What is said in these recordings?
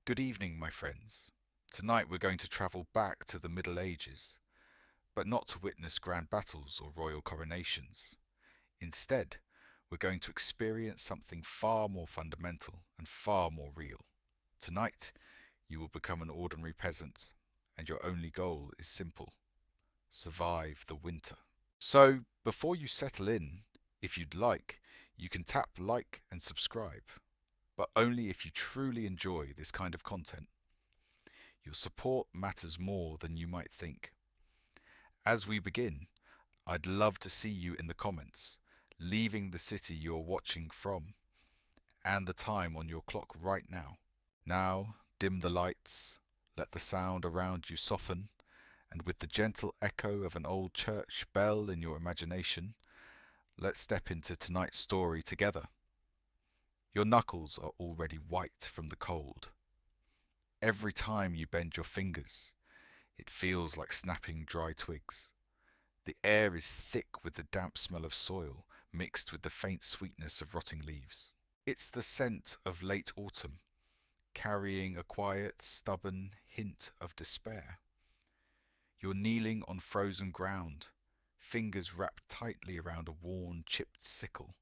Good evening, my friends. Tonight we're going to travel back to the Middle Ages, but not to witness grand battles or royal coronations. Instead, we're going to experience something far more fundamental and far more real. Tonight, you will become an ordinary peasant, and your only goal is simple: survive the winter. So, before you settle in, if you'd like, you can tap like and subscribe, but only if you truly enjoy this kind of content. Your support matters more than you might think. As we begin, I'd love to see you in the comments, leaving the city you're watching from, and the time on your clock right now. Now, dim the lights, let the sound around you soften, and with the gentle echo of an old church bell in your imagination, let's step into tonight's story together. Your knuckles are already white from the cold. Every time you bend your fingers, it feels like snapping dry twigs. The air is thick with the damp smell of soil, mixed with the faint sweetness of rotting leaves. It's the scent of late autumn, carrying a quiet, stubborn hint of despair. You're kneeling on frozen ground, fingers wrapped tightly around a worn, chipped sickle.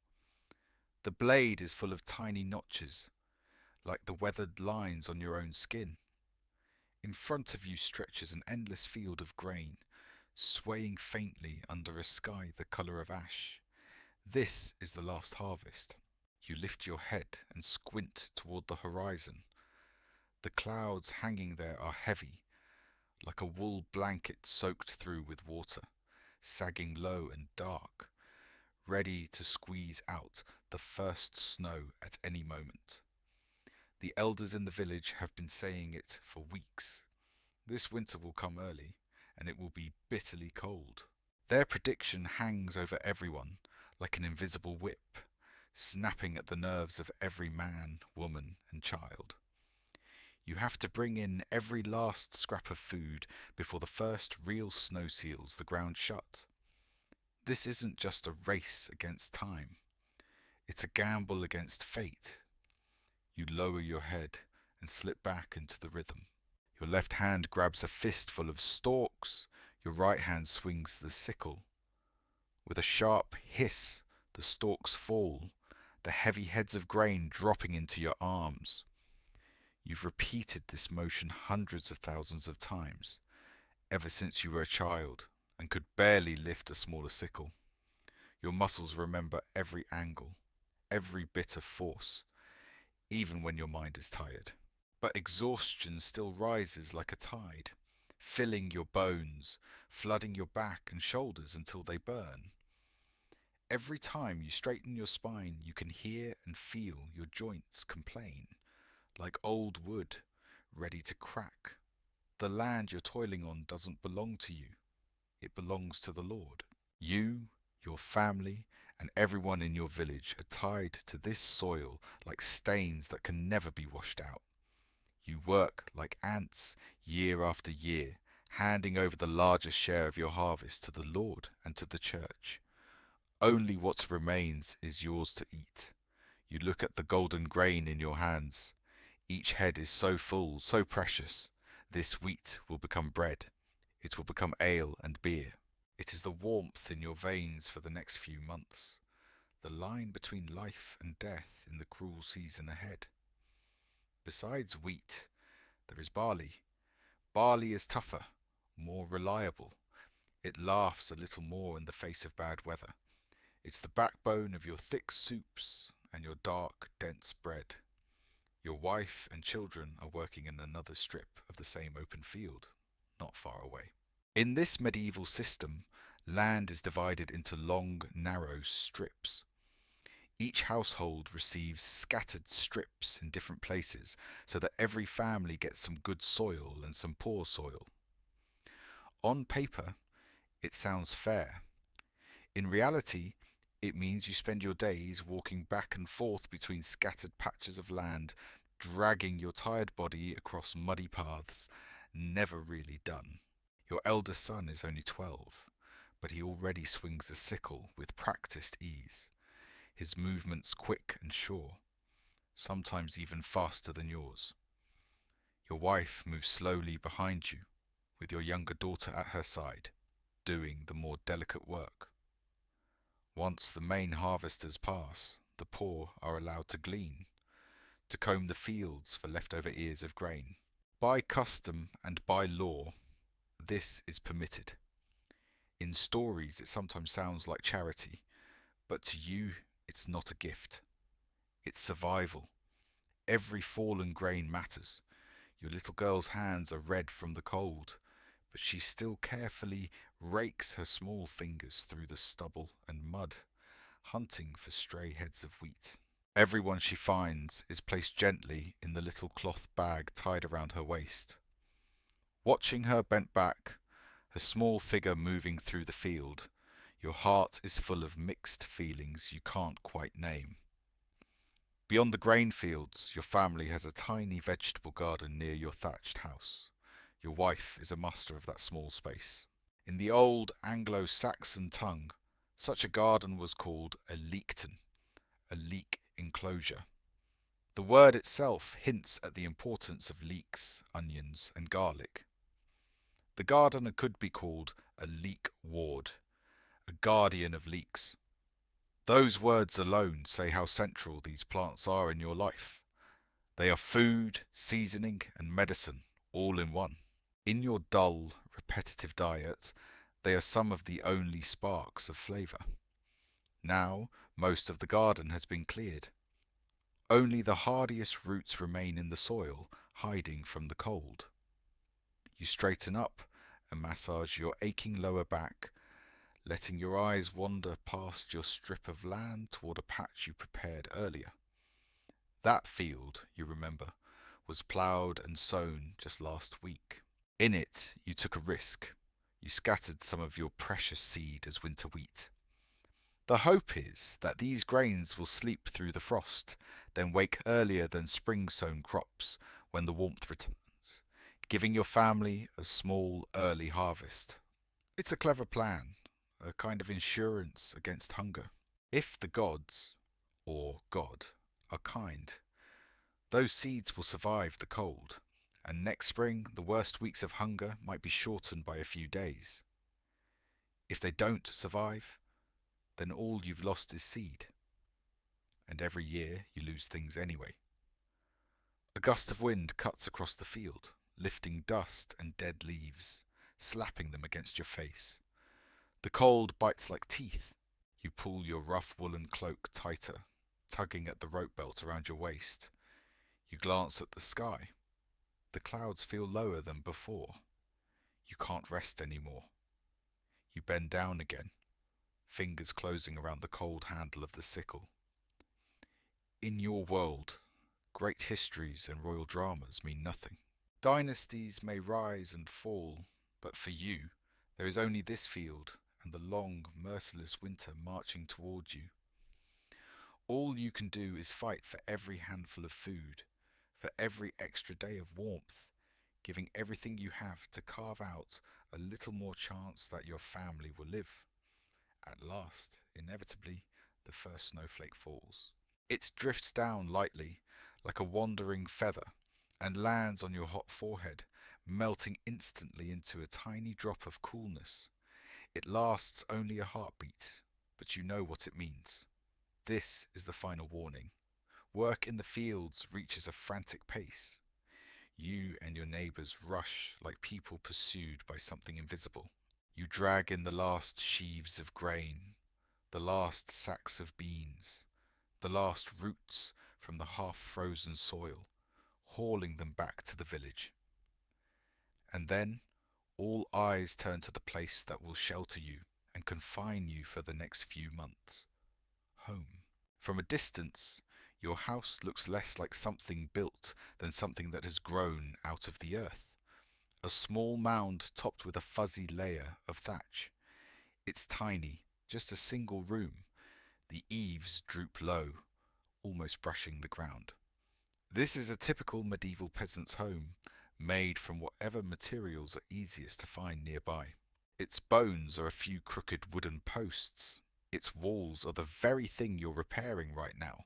The blade is full of tiny notches, like the weathered lines on your own skin. In front of you stretches an endless field of grain, swaying faintly under a sky the colour of ash. This is the last harvest. You lift your head and squint toward the horizon. The clouds hanging there are heavy, like a wool blanket soaked through with water, sagging low and dark, ready to squeeze out the first snow at any moment. The elders in the village have been saying it for weeks. This winter will come early, and it will be bitterly cold. Their prediction hangs over everyone like an invisible whip, snapping at the nerves of every man, woman, and child. You have to bring in every last scrap of food before the first real snow seals the ground shut. This isn't just a race against time. It's a gamble against fate. You lower your head and slip back into the rhythm. Your left hand grabs a fistful of stalks, your right hand swings the sickle. With a sharp hiss, the stalks fall, the heavy heads of grain dropping into your arms. You've repeated this motion hundreds of thousands of times, ever since you were a child, and could barely lift a smaller sickle. Your muscles remember every angle, every bit of force, even when your mind is tired. But exhaustion still rises like a tide, filling your bones, flooding your back and shoulders until they burn. Every time you straighten your spine, you can hear and feel your joints complain, like old wood, ready to crack. The land you're toiling on doesn't belong to you. It belongs to the Lord. You, your family, and everyone in your village are tied to this soil like stains that can never be washed out. You work like ants year after year, handing over the largest share of your harvest to the Lord and to the church. Only what remains is yours to eat. You look at the golden grain in your hands. Each head is so full, so precious. This wheat will become bread. It will become ale and beer. It is the warmth in your veins for the next few months, the line between life and death in the cruel season ahead. Besides wheat, there is barley. Barley is tougher, more reliable. It laughs a little more in the face of bad weather. It's the backbone of your thick soups and your dark, dense bread. Your wife and children are working in another strip of the same open field, not far away. In this medieval system, land is divided into long, narrow strips. Each household receives scattered strips in different places so that every family gets some good soil and some poor soil. On paper, it sounds fair. In reality, it means you spend your days walking back and forth between scattered patches of land, dragging your tired body across muddy paths, never really done. Your eldest son is only 12, but he already swings a sickle with practiced ease, his movements quick and sure, sometimes even faster than yours. Your wife moves slowly behind you, with your younger daughter at her side, doing the more delicate work. Once the main harvesters pass, the poor are allowed to glean, to comb the fields for leftover ears of grain. By custom and by law, this is permitted. In stories it sometimes sounds like charity, but to you it's not a gift. It's survival. Every fallen grain matters. Your little girl's hands are red from the cold, but she still carefully rakes her small fingers through the stubble and mud, hunting for stray heads of wheat. Everyone she finds is placed gently in the little cloth bag tied around her waist. Watching her bent back, her small figure moving through the field, your heart is full of mixed feelings you can't quite name. Beyond the grain fields, your family has a tiny vegetable garden near your thatched house. Your wife is a master of that small space. In the old Anglo-Saxon tongue, such a garden was called a leekton, a leek enclosure. The word itself hints at the importance of leeks, onions, and garlic. The gardener could be called a leek ward, a guardian of leeks. Those words alone say how central these plants are in your life. They are food, seasoning, and medicine, all in one. In your dull, repetitive diet, they are some of the only sparks of flavour. Now, most of the garden has been cleared. Only the hardiest roots remain in the soil, hiding from the cold. You straighten up and massage your aching lower back, letting your eyes wander past your strip of land toward a patch you prepared earlier. That field, you remember, was ploughed and sown just last week. In it, you took a risk. You scattered some of your precious seed as winter wheat. The hope is that these grains will sleep through the frost, then wake earlier than spring-sown crops when the warmth returns, giving your family a small early harvest. It's a clever plan, a kind of insurance against hunger. If the gods, or God, are kind, those seeds will survive the cold, and next spring the worst weeks of hunger might be shortened by a few days. If they don't survive, then all you've lost is seed. And every year you lose things anyway. A gust of wind cuts across the field, lifting dust and dead leaves, slapping them against your face. The cold bites like teeth. You pull your rough woolen cloak tighter, tugging at the rope belt around your waist. You glance at the sky. The clouds feel lower than before. You can't rest anymore. You bend down again, fingers closing around the cold handle of the sickle. In your world, great histories and royal dramas mean nothing. Dynasties may rise and fall, but for you, there is only this field and the long, merciless winter marching toward you. All you can do is fight for every handful of food, for every extra day of warmth, giving everything you have to carve out a little more chance that your family will live. At last, inevitably, the first snowflake falls. It drifts down lightly, like a wandering feather, and lands on your hot forehead, melting instantly into a tiny drop of coolness. It lasts only a heartbeat, but you know what it means. This is the final warning. Work in the fields reaches a frantic pace. You and your neighbours rush like people pursued by something invisible. You drag in the last sheaves of grain, the last sacks of beans, the last roots from the half-frozen soil, hauling them back to the village. And then all eyes turn to the place that will shelter you and confine you for the next few months. Home. From a distance, your house looks less like something built than something that has grown out of the earth. A small mound topped with a fuzzy layer of thatch. It's tiny, just a single room. The eaves droop low, almost brushing the ground. This is a typical medieval peasant's home, made from whatever materials are easiest to find nearby. Its bones are a few crooked wooden posts. Its walls are the very thing you're repairing right now,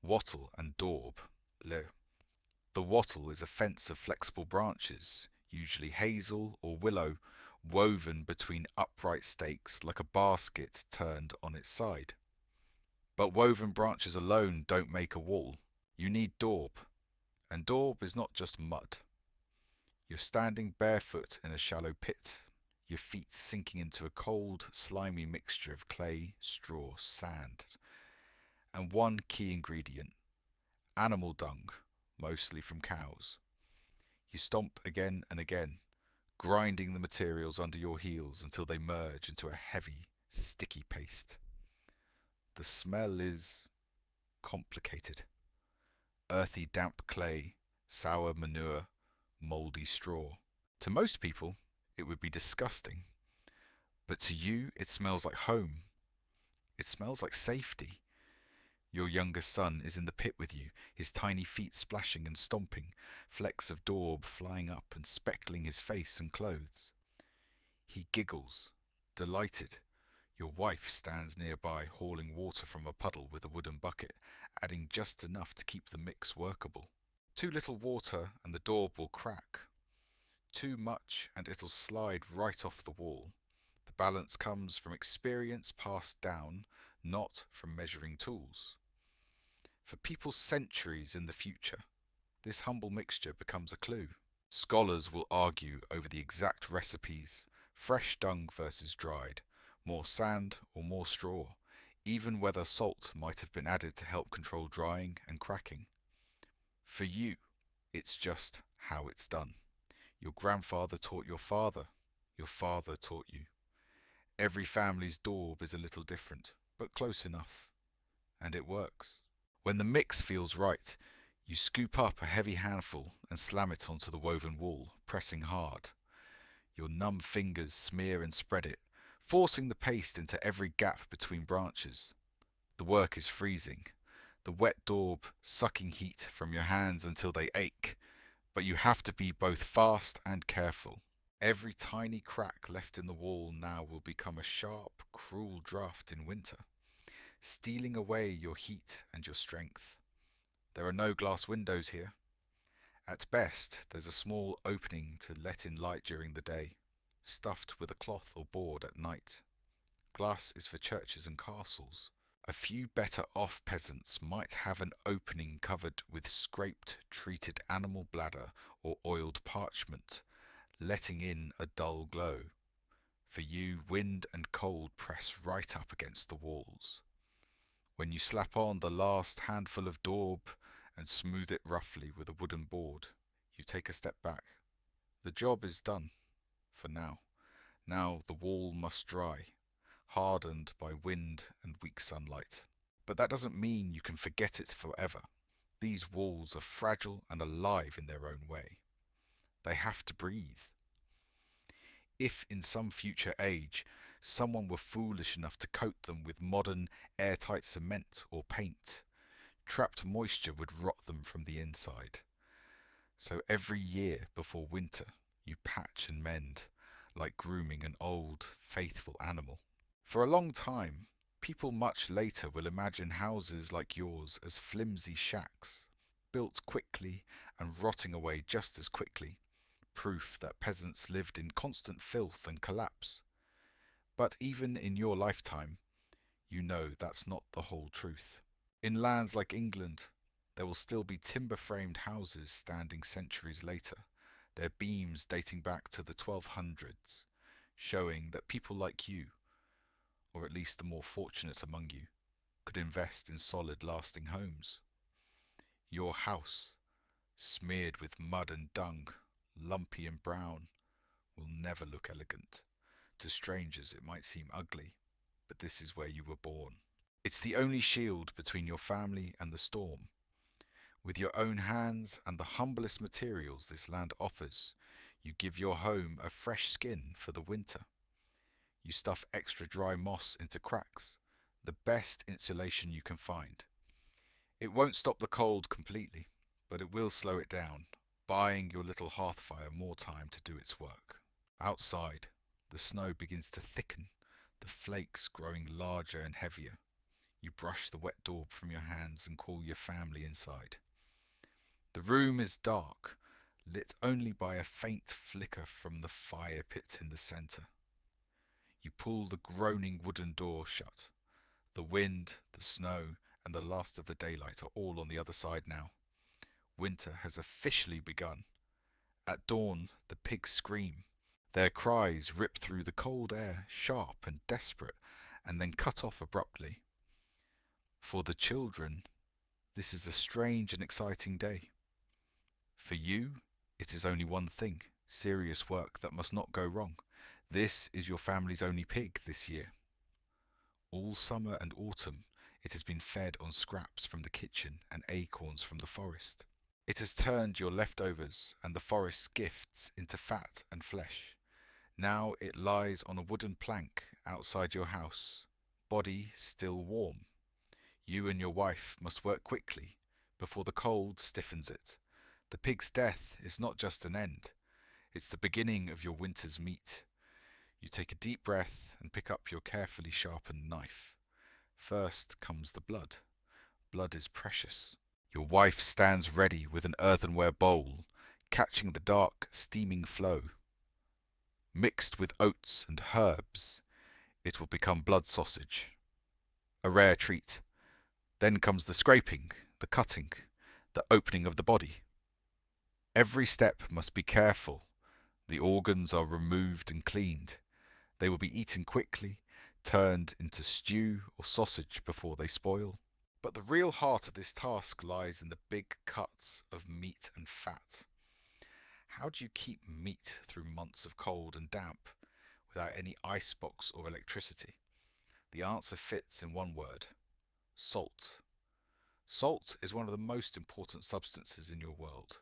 wattle and daub. The wattle is a fence of flexible branches, usually hazel or willow, woven between upright stakes like a basket turned on its side. But woven branches alone don't make a wall. You need daub, and daub is not just mud. You're standing barefoot in a shallow pit, your feet sinking into a cold, slimy mixture of clay, straw, sand, and one key ingredient: animal dung, mostly from cows. You stomp again and again, grinding the materials under your heels until they merge into a heavy, sticky paste. The smell is complicated. Earthy, damp clay, sour manure, mouldy straw. To most people, it would be disgusting. But to you, it smells like home. It smells like safety. Your younger son is in the pit with you, his tiny feet splashing and stomping, flecks of daub flying up and speckling his face and clothes. He giggles, delighted. Your wife stands nearby, hauling water from a puddle with a wooden bucket, adding just enough to keep the mix workable. Too little water and the daub will crack. Too much and it'll slide right off the wall. The balance comes from experience passed down, not from measuring tools. For people centuries in the future, this humble mixture becomes a clue. Scholars will argue over the exact recipes: fresh dung versus dried, more sand or more straw, even whether salt might have been added to help control drying and cracking. For you, it's just how it's done. Your grandfather taught your father taught you. Every family's daub is a little different, but close enough, and it works. When the mix feels right, you scoop up a heavy handful and slam it onto the woven wall, pressing hard. Your numb fingers smear and spread it, forcing the paste into every gap between branches. The work is freezing, the wet daub sucking heat from your hands until they ache, but you have to be both fast and careful. Every tiny crack left in the wall now will become a sharp, cruel draft in winter, stealing away your heat and your strength. There are no glass windows here. At best, there's a small opening to let in light during the day, stuffed with a cloth or board at night. Glass is for churches and castles. A few better off peasants might have an opening covered with scraped, treated animal bladder or oiled parchment, letting in a dull glow. For you, wind and cold press right up against the walls. When you slap on the last handful of daub and smooth it roughly with a wooden board, you take a step back. The job is done, for now. Now the wall must dry, hardened by wind and weak sunlight. But that doesn't mean you can forget it forever. These walls are fragile and alive in their own way. They have to breathe. If in some future age someone were foolish enough to coat them with modern airtight cement or paint, trapped moisture would rot them from the inside. So every year before winter, you patch and mend, like grooming an old, faithful animal. For a long time, people much later will imagine houses like yours as flimsy shacks, built quickly and rotting away just as quickly, proof that peasants lived in constant filth and collapse. But even in your lifetime, you know that's not the whole truth. In lands like England, there will still be timber-framed houses standing centuries later, their beams dating back to the 1200s, showing that people like you, or at least the more fortunate among you, could invest in solid, lasting homes. Your house, smeared with mud and dung, lumpy and brown, will never look elegant. To strangers it might seem ugly, but this is where you were born. It's the only shield between your family and the storm. With your own hands and the humblest materials this land offers, you give your home a fresh skin for the winter. You stuff extra dry moss into cracks, the best insulation you can find. It won't stop the cold completely, but it will slow it down, buying your little hearth fire more time to do its work. Outside, the snow begins to thicken, the flakes growing larger and heavier. You brush the wet daub from your hands and call your family inside. The room is dark, lit only by a faint flicker from the fire pit in the centre. You pull the groaning wooden door shut. The wind, the snow, and the last of the daylight are all on the other side now. Winter has officially begun. At dawn, the pigs scream. Their cries rip through the cold air, sharp and desperate, and then cut off abruptly. For the children, this is a strange and exciting day. For you, it is only one thing, serious work that must not go wrong. This is your family's only pig this year. All summer and autumn, it has been fed on scraps from the kitchen and acorns from the forest. It has turned your leftovers and the forest's gifts into fat and flesh. Now it lies on a wooden plank outside your house, body still warm. You and your wife must work quickly before the cold stiffens it. The pig's death is not just an end, it's the beginning of your winter's meat. You take a deep breath and pick up your carefully sharpened knife. First comes the blood. Blood is precious. Your wife stands ready with an earthenware bowl, catching the dark, steaming flow. Mixed with oats and herbs, it will become blood sausage. A rare treat. Then comes the scraping, the cutting, the opening of the body. Every step must be careful. The organs are removed and cleaned. They will be eaten quickly, turned into stew or sausage before they spoil. But the real heart of this task lies in the big cuts of meat and fat. How do you keep meat through months of cold and damp without any icebox or electricity? The answer fits in one word: salt. Salt is one of the most important substances in your world.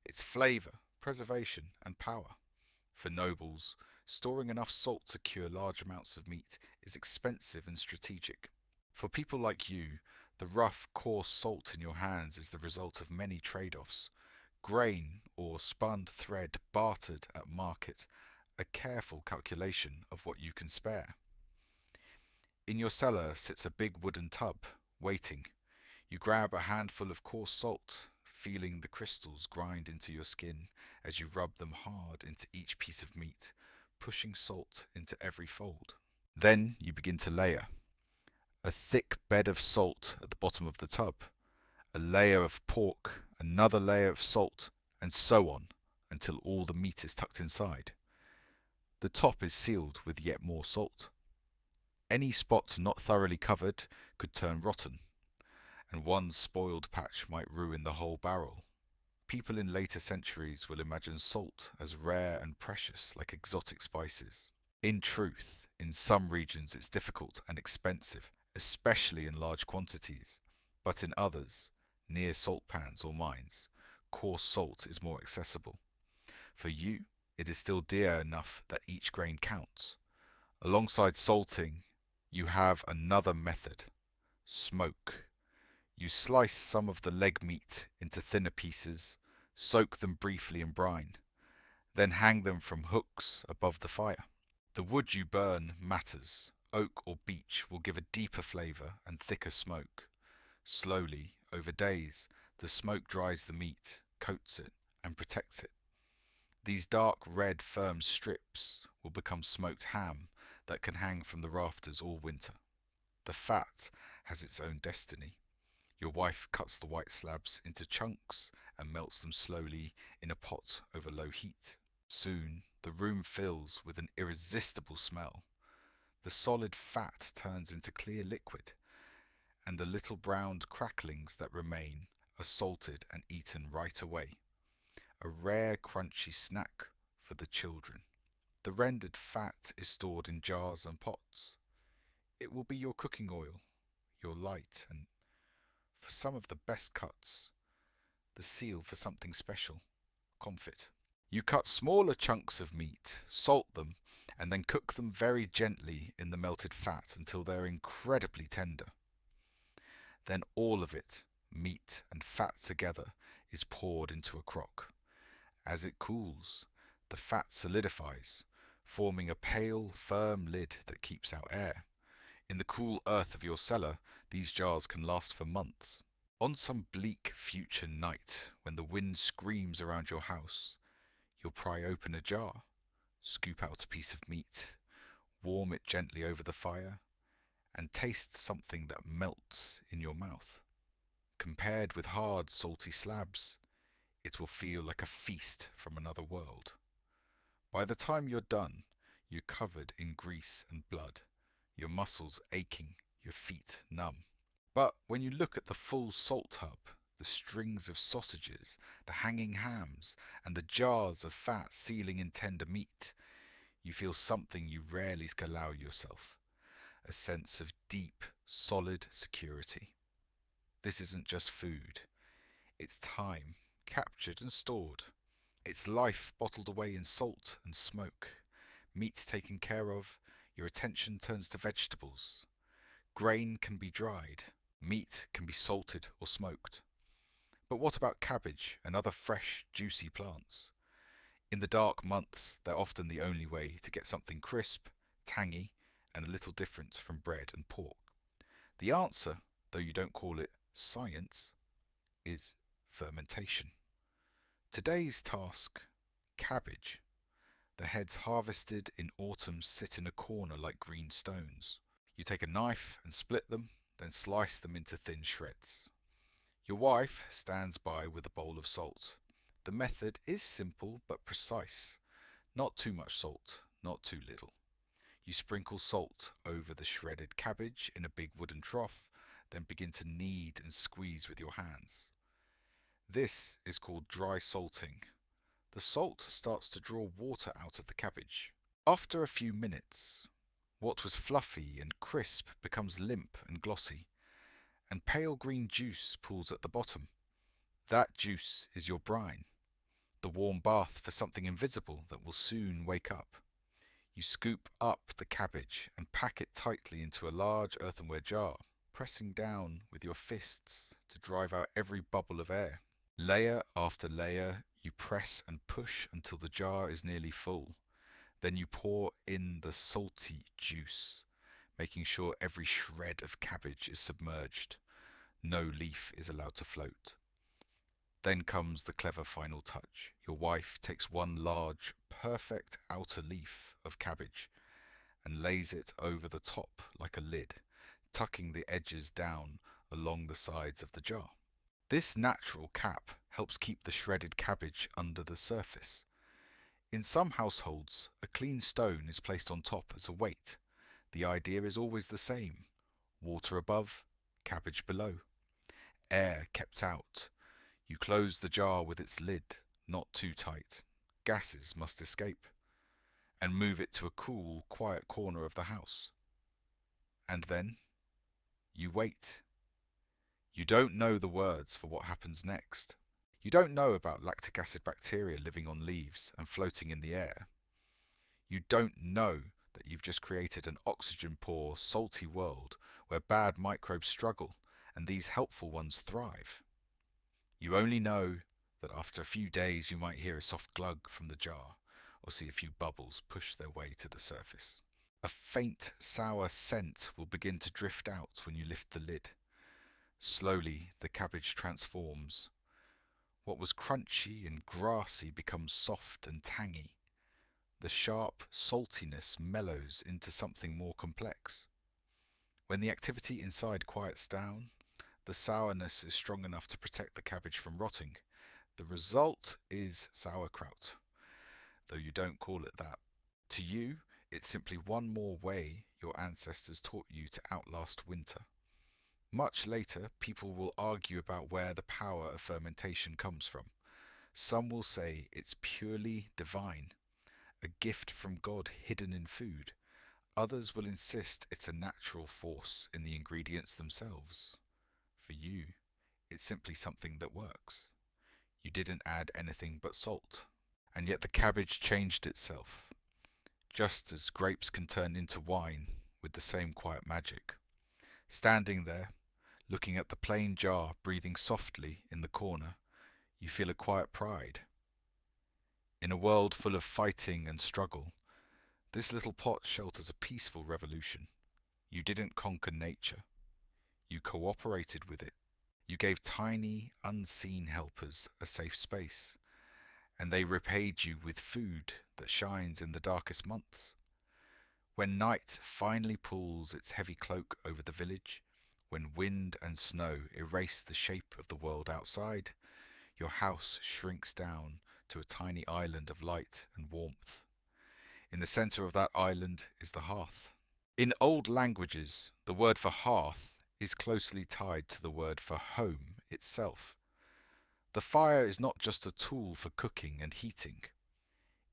Its flavour, preservation and power. For nobles, storing enough salt to cure large amounts of meat is expensive and strategic. For people like you, the rough, coarse salt in your hands is the result of many trade-offs. Grain or spun thread bartered at market, a careful calculation of what you can spare. In your cellar sits a big wooden tub, waiting. You grab a handful of coarse salt, feeling the crystals grind into your skin as you rub them hard into each piece of meat, pushing salt into every fold. Then you begin to layer. A thick bed of salt at the bottom of the tub, a layer of pork, another layer of salt, and so on until all the meat is tucked inside. The top is sealed with yet more salt. Any spot not thoroughly covered could turn rotten, and one spoiled patch might ruin the whole barrel. People in later centuries will imagine salt as rare and precious like exotic spices. In truth, in some regions it's difficult and expensive, especially in large quantities, but in others, near salt pans or mines, coarse salt is more accessible. For you, it is still dear enough that each grain counts. Alongside salting, you have another method: smoke. You slice some of the leg meat into thinner pieces, soak them briefly in brine, then hang them from hooks above the fire. The wood you burn matters. Oak or beech will give a deeper flavour and thicker smoke. Slowly, over days, the smoke dries the meat, coats it, and protects it. These dark red firm strips will become smoked ham that can hang from the rafters all winter. The fat has its own destiny. Your wife cuts the white slabs into chunks and melts them slowly in a pot over low heat. Soon, the room fills with an irresistible smell. The solid fat turns into clear liquid, and the little browned cracklings that remain are salted and eaten right away. A rare crunchy snack for the children. The rendered fat is stored in jars and pots. It will be your cooking oil, your light, and for some of the best cuts, the seal for something special: comfit. You cut smaller chunks of meat, salt them, and then cook them very gently in the melted fat until they're incredibly tender. Then all of it, meat and fat together, is poured into a crock. As it cools, the fat solidifies, forming a pale, firm lid that keeps out air. In the cool earth of your cellar, these jars can last for months. On some bleak future night, when the wind screams around your house, you'll pry open a jar, scoop out a piece of meat, warm it gently over the fire, and taste something that melts in your mouth. Compared with hard, salty slabs, it will feel like a feast from another world. By the time you're done, you're covered in grease and blood, your muscles aching, your feet numb. But when you look at the full salt tub, the strings of sausages, the hanging hams, and the jars of fat sealing in tender meat, you feel something you rarely allow yourself, a sense of deep, solid security. This isn't just food, it's time, captured and stored. It's life bottled away in salt and smoke. Meat taken care of, your attention turns to vegetables. Grain can be dried, meat can be salted or smoked. But what about cabbage and other fresh, juicy plants? In the dark months, they're often the only way to get something crisp, tangy, and a little different from bread and pork. The answer, though you don't call it science, is fermentation. Today's task, cabbage. The heads harvested in autumn sit in a corner like green stones. You take a knife and split them, then slice them into thin shreds. Your wife stands by with a bowl of salt. The method is simple but precise. Not too much salt, not too little. You sprinkle salt over the shredded cabbage in a big wooden trough, then begin to knead and squeeze with your hands. This is called dry salting. The salt starts to draw water out of the cabbage. After a few minutes, what was fluffy and crisp becomes limp and glossy, and pale green juice pools at the bottom. That juice is your brine, the warm bath for something invisible that will soon wake up. You scoop up the cabbage and pack it tightly into a large earthenware jar, pressing down with your fists to drive out every bubble of air. Layer after layer, you press and push until the jar is nearly full. Then you pour in the salty juice, making sure every shred of cabbage is submerged. No leaf is allowed to float. Then comes the clever final touch. Your wife takes one large, perfect outer leaf of cabbage and lays it over the top like a lid, tucking the edges down along the sides of the jar. This natural cap helps keep the shredded cabbage under the surface. In some households, a clean stone is placed on top as a weight. The idea is always the same. Water above, cabbage below. Air kept out. You close the jar with its lid, not too tight. Gases must escape. And move it to a cool, quiet corner of the house. And then, you wait. You don't know the words for what happens next. You don't know about lactic acid bacteria living on leaves and floating in the air. You don't know that you've just created an oxygen-poor, salty world where bad microbes struggle and these helpful ones thrive. You only know that after a few days you might hear a soft glug from the jar or see a few bubbles push their way to the surface. A faint, sour scent will begin to drift out when you lift the lid. Slowly, the cabbage transforms. What was crunchy and grassy becomes soft and tangy. The sharp saltiness mellows into something more complex. When the activity inside quiets down, the sourness is strong enough to protect the cabbage from rotting. The result is sauerkraut, though you don't call it that. To you, it's simply one more way your ancestors taught you to outlast winter. Much later, people will argue about where the power of fermentation comes from. Some will say it's purely divine, a gift from God hidden in food. Others will insist it's a natural force in the ingredients themselves. For you, it's simply something that works. You didn't add anything but salt. And yet the cabbage changed itself, just as grapes can turn into wine with the same quiet magic. Standing there, looking at the plain jar breathing softly in the corner, you feel a quiet pride. In a world full of fighting and struggle, this little pot shelters a peaceful revolution. You didn't conquer nature. You cooperated with it. You gave tiny, unseen helpers a safe space, and they repaid you with food that shines in the darkest months. When night finally pulls its heavy cloak over the village, when wind and snow erase the shape of the world outside, your house shrinks down to a tiny island of light and warmth. In the center of that island is the hearth. In old languages, the word for hearth is closely tied to the word for home itself. The fire is not just a tool for cooking and heating,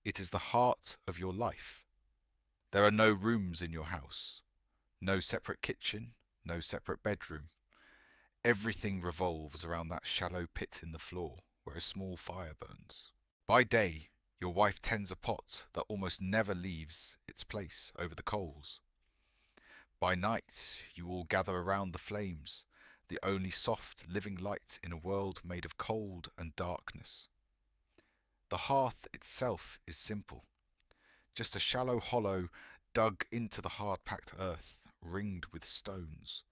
it is the heart of your life. There are no rooms in your house, no separate kitchen, no separate bedroom. Everything revolves around that shallow pit in the floor where a small fire burns. By day, your wife tends a pot that almost never leaves its place over the coals. By night, you all gather around the flames, the only soft, living light in a world made of cold and darkness. The hearth itself is simple, just a shallow hollow dug into the hard-packed earth, ringed with stones.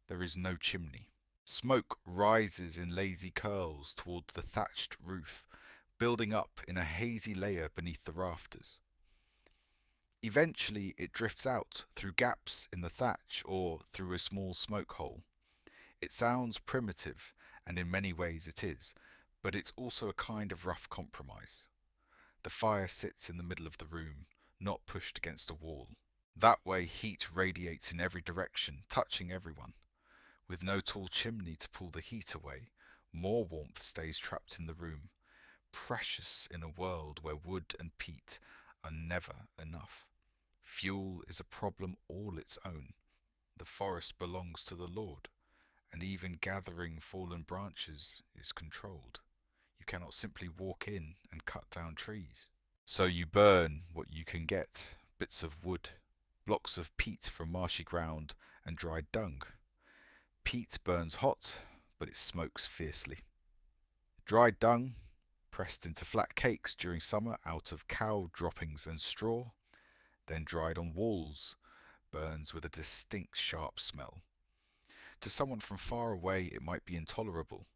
There is no chimney. Smoke rises in lazy curls toward the thatched roof, building up in a hazy layer beneath the rafters. Eventually it drifts out through gaps in the thatch or through a small smoke hole. It sounds primitive, and in many ways it is, but it's also a kind of rough compromise. The fire sits in the middle of the room, not pushed against a wall. That way heat radiates in every direction, touching everyone. With no tall chimney to pull the heat away, more warmth stays trapped in the room, precious in a world where wood and peat are never enough. Fuel is a problem all its own. The forest belongs to the Lord, and even gathering fallen branches is controlled. You cannot simply walk in and cut down trees. So you burn what you can get, bits of wood, blocks of peat from marshy ground, and dried dung. Peat burns hot, but it smokes fiercely. Dried dung, pressed into flat cakes during summer out of cow droppings and straw, then dried on walls, burns with a distinct sharp smell. To someone from far away it might be intolerable.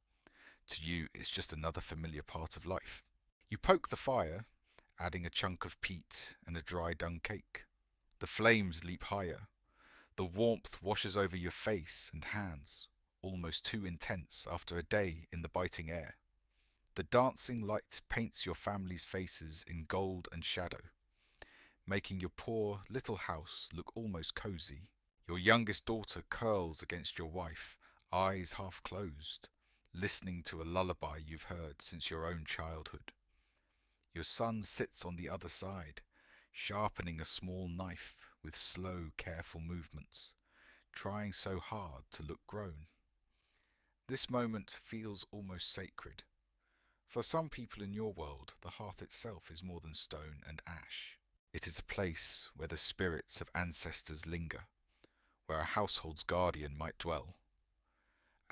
To you it's just another familiar part of life. You poke the fire, adding a chunk of peat and a dry dung cake. The flames leap higher. The warmth washes over your face and hands, almost too intense after a day in the biting air. The dancing light paints your family's faces in gold and shadow, making your poor little house look almost cozy. Your youngest daughter curls against your wife, eyes half closed, listening to a lullaby you've heard since your own childhood. Your son sits on the other side, sharpening a small knife with slow, careful movements, trying so hard to look grown. This moment feels almost sacred. For some people in your world, the hearth itself is more than stone and ash. It is a place where the spirits of ancestors linger, where a household's guardian might dwell.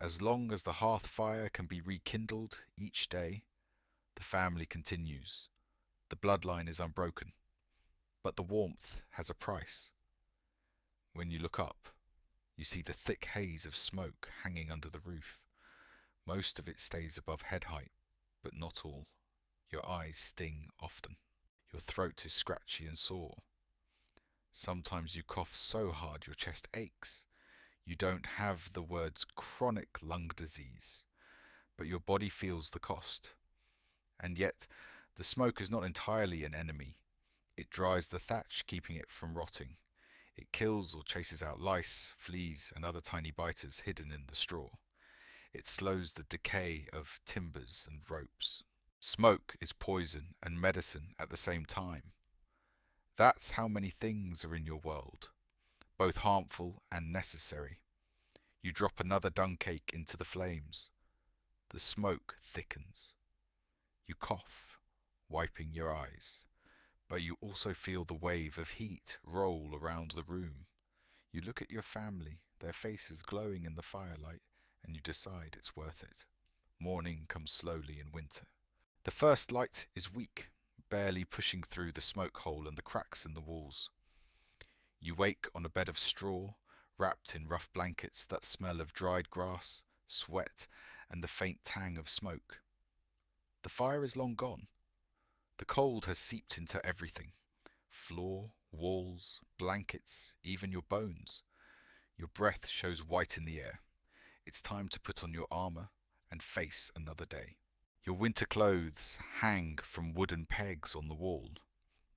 As long as the hearth fire can be rekindled each day, the family continues. The bloodline is unbroken, but the warmth has a price. When you look up, you see the thick haze of smoke hanging under the roof. Most of it stays above head height, but not all. Your eyes sting often. Your throat is scratchy and sore. Sometimes you cough so hard your chest aches. You don't have the words chronic lung disease, but your body feels the cost. And yet, the smoke is not entirely an enemy. It dries the thatch, keeping it from rotting. It kills or chases out lice, fleas, and other tiny biters hidden in the straw. It slows the decay of timbers and ropes. Smoke is poison and medicine at the same time. That's how many things are in your world, both harmful and necessary. You drop another dung cake into the flames. The smoke thickens. You cough, wiping your eyes, but you also feel the wave of heat roll around the room. You look at your family, their faces glowing in the firelight, and you decide it's worth it. Morning comes slowly in winter. The first light is weak, barely pushing through the smoke hole and the cracks in the walls. You wake on a bed of straw, wrapped in rough blankets that smell of dried grass, sweat, and the faint tang of smoke. The fire is long gone. The cold has seeped into everything: floor, walls, blankets, even your bones. Your breath shows white in the air. It's time to put on your armor and face another day. Your winter clothes hang from wooden pegs on the wall.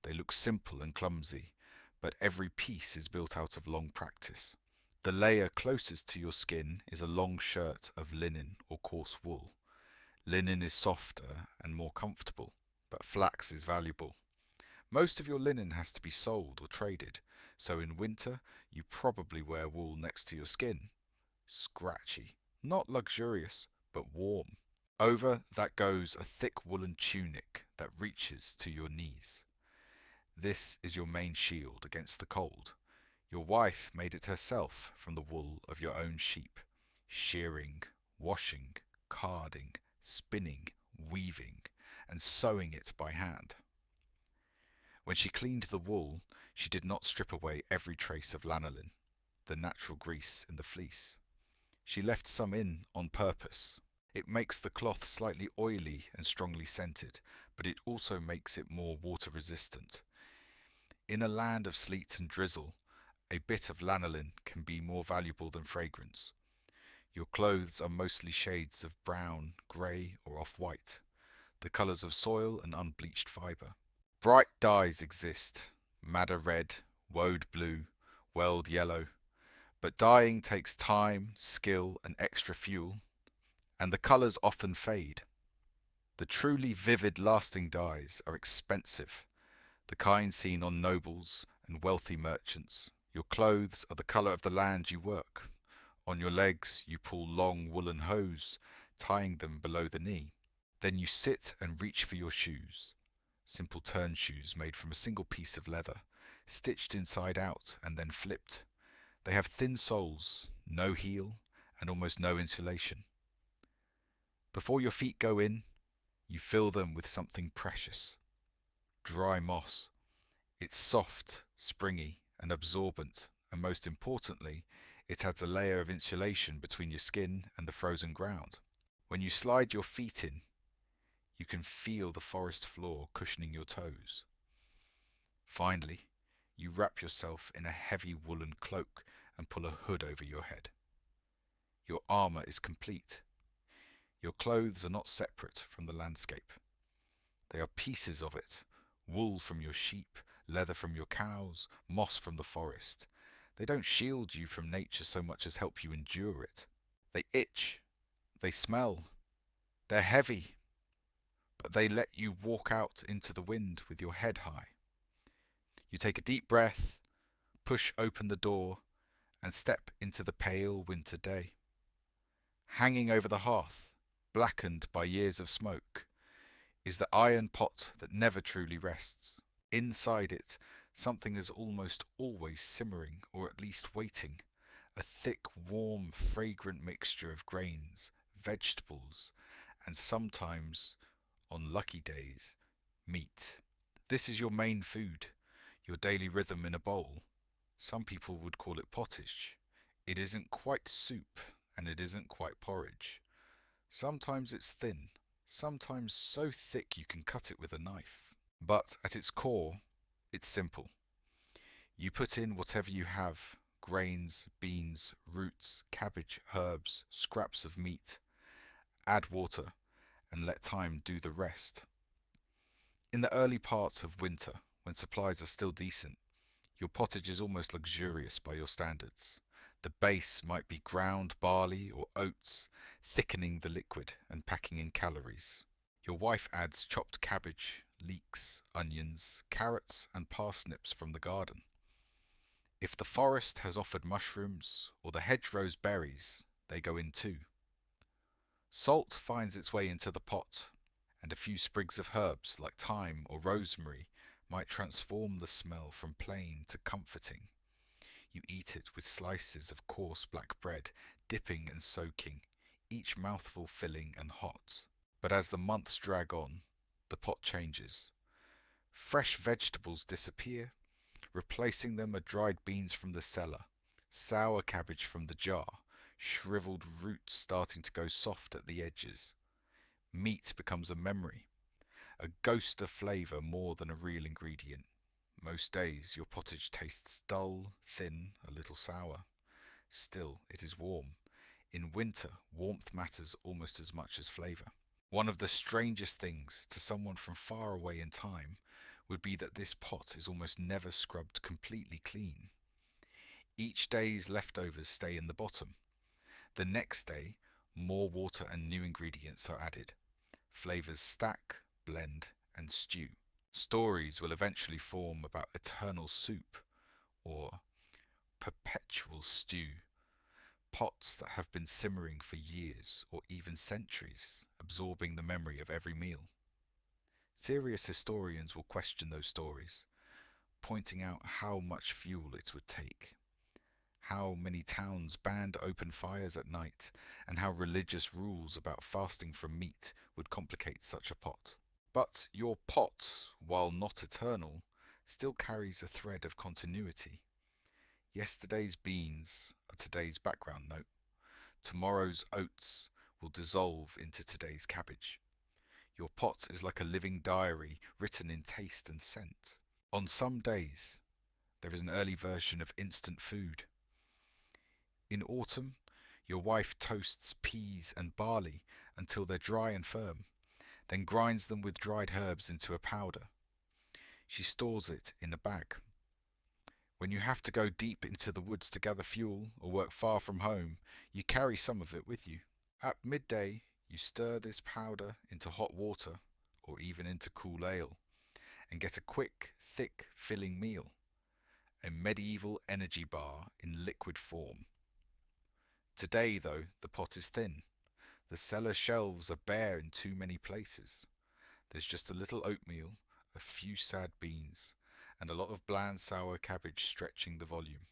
They look simple and clumsy, but every piece is built out of long practice. The layer closest to your skin is a long shirt of linen or coarse wool. Linen is softer and more comfortable, but flax is valuable. Most of your linen has to be sold or traded, so in winter you probably wear wool next to your skin. Scratchy, not luxurious, but warm. Over that goes a thick woolen tunic that reaches to your knees. This is your main shield against the cold. Your wife made it herself from the wool of your own sheep, shearing, washing, carding, spinning, weaving, and sewing it by hand. When she cleaned the wool, she did not strip away every trace of lanolin, the natural grease in the fleece. She left some in on purpose. It makes the cloth slightly oily and strongly scented, but it also makes it more water resistant. In a land of sleet and drizzle, a bit of lanolin can be more valuable than fragrance. Your clothes are mostly shades of brown, grey, or off-white, the colours of soil and unbleached fibre. Bright dyes exist: madder red, woad blue, weld yellow. But dyeing takes time, skill, and extra fuel, and the colours often fade. The truly vivid, lasting dyes are expensive, the kind seen on nobles and wealthy merchants. Your clothes are the colour of the land you work. On your legs you pull long woolen hose, tying them below the knee. Then you sit and reach for your shoes. Simple turn shoes made from a single piece of leather, stitched inside out and then flipped. They have thin soles, no heel, and almost no insulation. Before your feet go in, you fill them with something precious: dry moss. It's soft, springy, and absorbent, and most importantly, it adds a layer of insulation between your skin and the frozen ground. When you slide your feet in, you can feel the forest floor cushioning your toes. Finally, you wrap yourself in a heavy woolen cloak and pull a hood over your head. Your armor is complete. Your clothes are not separate from the landscape. They are pieces of it: wool from your sheep, leather from your cows, moss from the forest. They don't shield you from nature so much as help you endure it. They itch, they smell, they're heavy, but they let you walk out into the wind with your head high. You take a deep breath, push open the door, and step into the pale winter day. Hanging over the hearth, blackened by years of smoke, is the iron pot that never truly rests. Inside it, something is almost always simmering, or at least waiting: a thick, warm, fragrant mixture of grains, vegetables, and sometimes, on lucky days, meat. This is your main food, your daily rhythm in a bowl. Some people would call it pottage. It isn't quite soup, and it isn't quite porridge. Sometimes it's thin, sometimes so thick you can cut it with a knife. But at its core, it's simple. You put in whatever you have: grains, beans, roots, cabbage, herbs, scraps of meat. Add water, and let time do the rest. In the early parts of winter, when supplies are still decent, your pottage is almost luxurious by your standards. The base might be ground barley or oats, thickening the liquid and packing in calories. Your wife adds chopped cabbage, leeks, onions, carrots, and parsnips from the garden. If the forest has offered mushrooms or the hedgerows berries, they go in too. Salt finds its way into the pot, and a few sprigs of herbs like thyme or rosemary might transform the smell from plain to comforting. You eat it with slices of coarse black bread, dipping and soaking, each mouthful filling and hot. But as the months drag on, the pot changes. Fresh vegetables disappear, replacing them are dried beans from the cellar, sour cabbage from the jar, shriveled roots starting to go soft at the edges. Meat becomes a memory, a ghost of flavour more than a real ingredient. Most days your pottage tastes dull, thin, a little sour. Still, it is warm. In winter, warmth matters almost as much as flavour. One of the strangest things to someone from far away in time would be that this pot is almost never scrubbed completely clean. Each day's leftovers stay in the bottom. The next day, more water and new ingredients are added. Flavours stack, blend, and stew. Stories will eventually form about eternal soup or perpetual stew, pots that have been simmering for years or even centuries, absorbing the memory of every meal. Serious historians will question those stories, pointing out how much fuel it would take, how many towns banned open fires at night, and how religious rules about fasting from meat would complicate such a pot. But your pot, while not eternal, still carries a thread of continuity. Yesterday's beans are today's background note. Tomorrow's oats will dissolve into today's cabbage. Your pot is like a living diary written in taste and scent. On some days, there is an early version of instant food. In autumn, your wife toasts peas and barley until they're dry and firm, then grinds them with dried herbs into a powder. She stores it in a bag. When you have to go deep into the woods to gather fuel or work far from home, you carry some of it with you. At midday, you stir this powder into hot water or even into cool ale and get a quick, thick, filling meal, a medieval energy bar in liquid form. Today, though, the pot is thin. The cellar shelves are bare in too many places. There's just a little oatmeal, a few sad beans, and a lot of bland sour cabbage stretching the volume.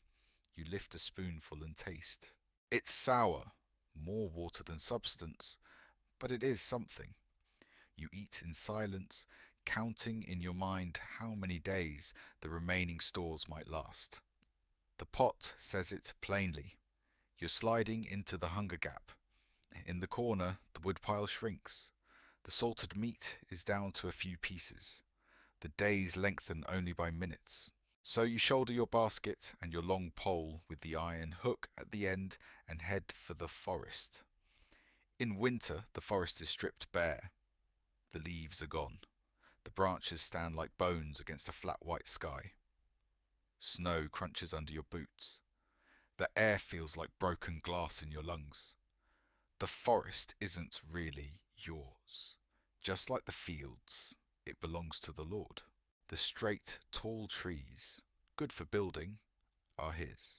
You lift a spoonful and taste. It's sour, more water than substance, but it is something. You eat in silence, counting in your mind how many days the remaining stores might last. The pot says it plainly. You're sliding into the hunger gap. In the corner, the woodpile shrinks. The salted meat is down to a few pieces. The days lengthen only by minutes. So you shoulder your basket and your long pole with the iron hook at the end and head for the forest. In winter, the forest is stripped bare. The leaves are gone. The branches stand like bones against a flat white sky. Snow crunches under your boots. The air feels like broken glass in your lungs. The forest isn't really yours. Just like the fields, it belongs to the Lord. The straight, tall trees, good for building, are his.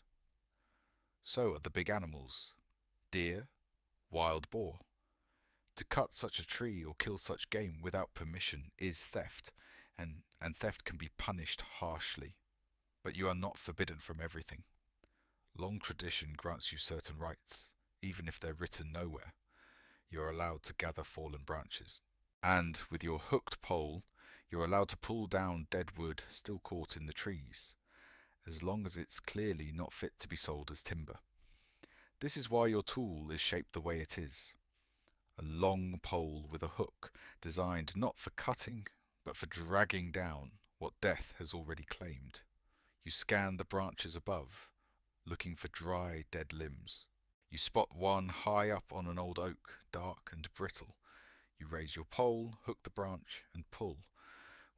So are the big animals, deer, wild boar. To cut such a tree or kill such game without permission is theft, and theft can be punished harshly. But you are not forbidden from everything. Long tradition grants you certain rights, even if they're written nowhere. You're allowed to gather fallen branches. And with your hooked pole, you're allowed to pull down dead wood still caught in the trees, as long as it's clearly not fit to be sold as timber. This is why your tool is shaped the way it is. A long pole with a hook designed not for cutting, but for dragging down what death has already claimed. You scan the branches above, looking for dry, dead limbs. You spot one high up on an old oak, dark and brittle. You raise your pole, hook the branch, and pull.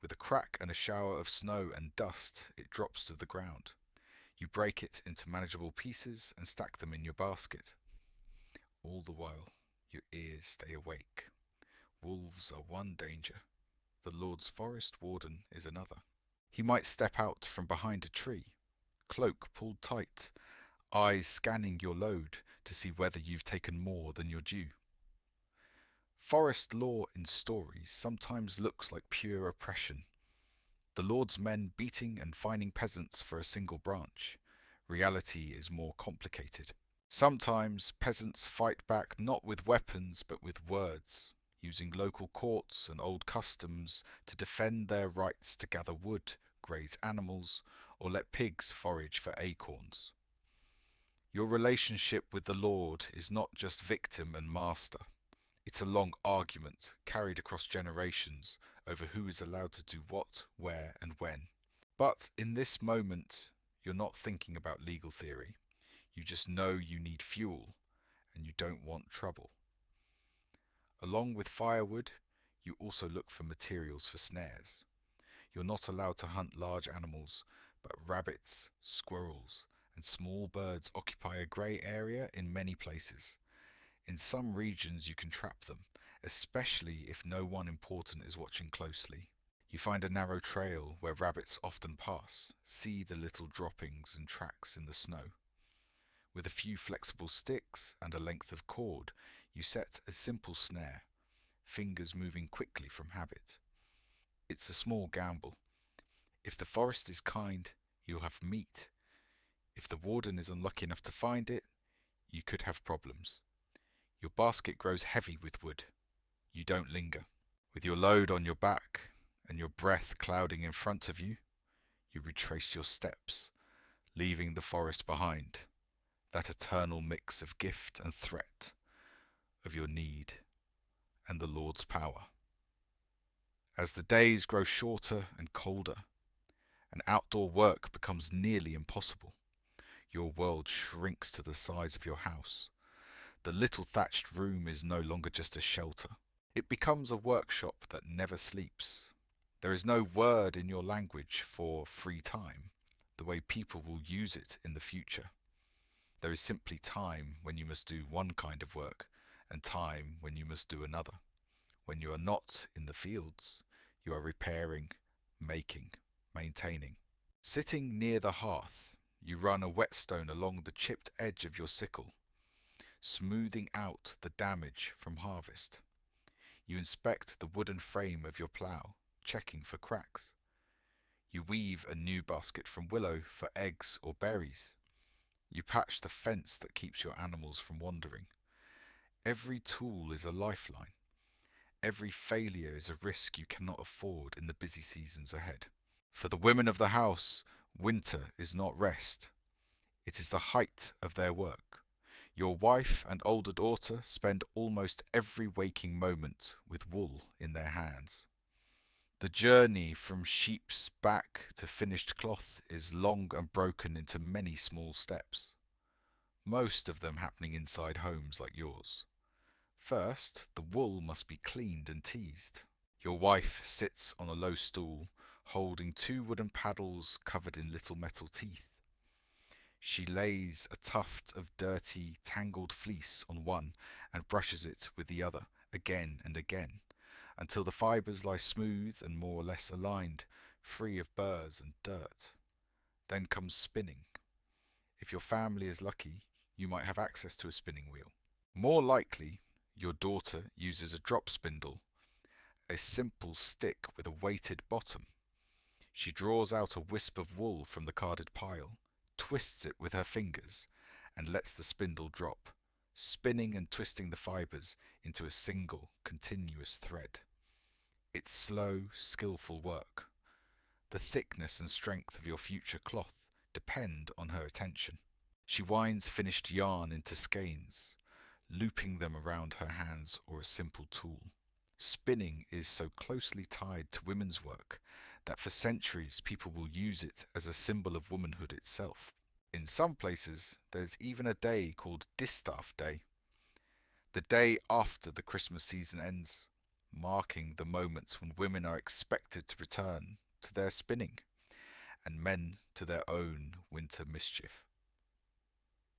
With a crack and a shower of snow and dust, it drops to the ground. You break it into manageable pieces and stack them in your basket. All the while, your ears stay awake. Wolves are one danger. The Lord's forest warden is another. He might step out from behind a tree, cloak pulled tight, eyes scanning your load to see whether you've taken more than your due. Forest law in stories sometimes looks like pure oppression. The Lord's men beating and fining peasants for a single branch. Reality is more complicated. Sometimes peasants fight back not with weapons but with words, using local courts and old customs to defend their rights to gather wood, graze animals, or let pigs forage for acorns. Your relationship with the Lord is not just victim and master. It's a long argument carried across generations over who is allowed to do what, where, and when. But in this moment, you're not thinking about legal theory. You just know you need fuel and you don't want trouble. Along with firewood, you also look for materials for snares. You're not allowed to hunt large animals, but rabbits, squirrels, and small birds occupy a grey area in many places. In some regions you can trap them, especially if no one important is watching closely. You find a narrow trail where rabbits often pass, see the little droppings and tracks in the snow. With a few flexible sticks and a length of cord, you set a simple snare, fingers moving quickly from habit. It's a small gamble. If the forest is kind, you'll have meat. If the warden is unlucky enough to find it, you could have problems. Your basket grows heavy with wood. You don't linger. With your load on your back and your breath clouding in front of you, you retrace your steps, leaving the forest behind, that eternal mix of gift and threat, of your need and the Lord's power. As the days grow shorter and colder, and outdoor work becomes nearly impossible, your world shrinks to the size of your house. The little thatched room is no longer just a shelter. It becomes a workshop that never sleeps. There is no word in your language for free time, the way people will use it in the future. There is simply time when you must do one kind of work, and time when you must do another. When you are not in the fields, you are repairing, making, maintaining. Sitting near the hearth, you run a whetstone along the chipped edge of your sickle, smoothing out the damage from harvest. You inspect the wooden frame of your plough, checking for cracks. You weave a new basket from willow for eggs or berries. You patch the fence that keeps your animals from wandering. Every tool is a lifeline. Every failure is a risk you cannot afford in the busy seasons ahead. For the women of the house, winter is not rest. It is the height of their work. Your wife and older daughter spend almost every waking moment with wool in their hands. The journey from sheep's back to finished cloth is long and broken into many small steps, most of them happening inside homes like yours. First, the wool must be cleaned and teased. Your wife sits on a low stool, holding two wooden paddles covered in little metal teeth. She lays a tuft of dirty, tangled fleece on one and brushes it with the other, again and again, until the fibres lie smooth and more or less aligned, free of burrs and dirt. Then comes spinning. If your family is lucky, you might have access to a spinning wheel. More likely, your daughter uses a drop spindle, a simple stick with a weighted bottom. She draws out a wisp of wool from the carded pile, twists it with her fingers, and lets the spindle drop, spinning and twisting the fibres into a single, continuous thread. It's slow, skillful work. The thickness and strength of your future cloth depend on her attention. She winds finished yarn into skeins, looping them around her hands or a simple tool. Spinning is so closely tied to women's work that for centuries people will use it as a symbol of womanhood itself. In some places, there's even a day called Distaff Day, the day after the Christmas season ends, marking the moments when women are expected to return to their spinning and men to their own winter mischief.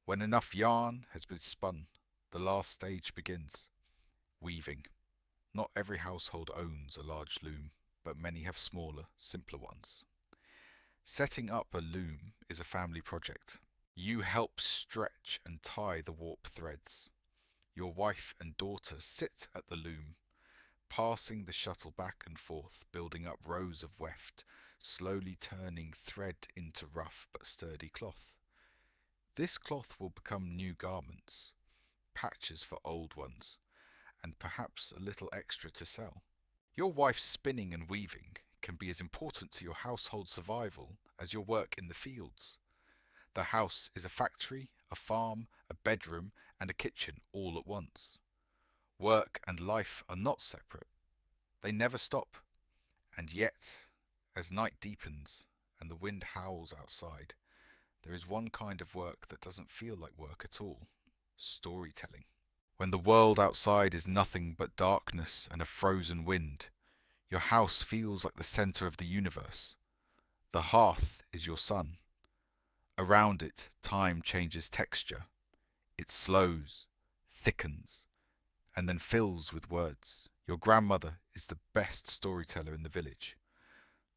When enough yarn has been spun, the last stage begins, weaving. Not every household owns a large loom, but many have smaller, simpler ones. Setting up a loom is a family project. You help stretch and tie the warp threads. Your wife and daughter sit at the loom, passing the shuttle back and forth, building up rows of weft, slowly turning thread into rough but sturdy cloth. This cloth will become new garments, patches for old ones, and perhaps a little extra to sell. Your wife's spinning and weaving can be as important to your household survival as your work in the fields. The house is a factory, a farm, a bedroom, and a kitchen all at once. Work and life are not separate. They never stop. And yet, as night deepens and the wind howls outside, there is one kind of work that doesn't feel like work at all: storytelling. When the world outside is nothing but darkness and a frozen wind, your house feels like the center of the universe. The hearth is your sun. Around it, time changes texture. It slows, thickens, and then fills with words. Your grandmother is the best storyteller in the village.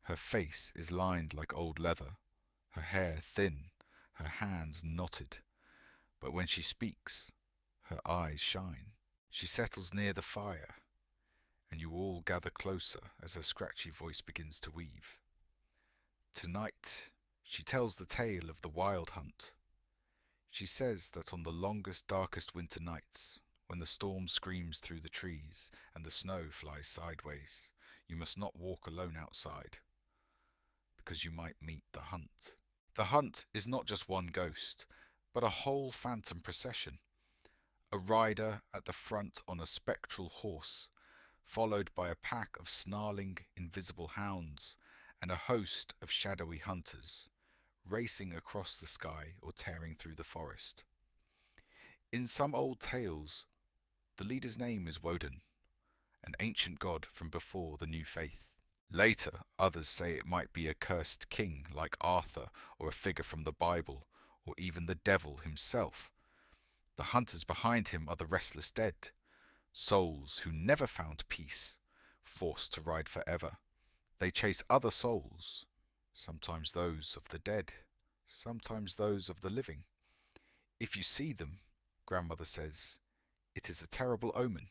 Her face is lined like old leather, her hair thin, her hands knotted. But when she speaks, her eyes shine. She settles near the fire, and you all gather closer as her scratchy voice begins to weave. Tonight, she tells the tale of the wild hunt. She says that on the longest, darkest winter nights, when the storm screams through the trees and the snow flies sideways, you must not walk alone outside, because you might meet the hunt. The hunt is not just one ghost, but a whole phantom procession. A rider at the front on a spectral horse, followed by a pack of snarling, invisible hounds, and a host of shadowy hunters, racing across the sky or tearing through the forest. In some old tales, the leader's name is Woden, an ancient god from before the new faith. Later, others say it might be a cursed king like Arthur, or a figure from the Bible, or even the devil himself. The hunters behind him are the restless dead, souls who never found peace, forced to ride forever. They chase other souls, sometimes those of the dead, sometimes those of the living. If you see them, grandmother says, it is a terrible omen.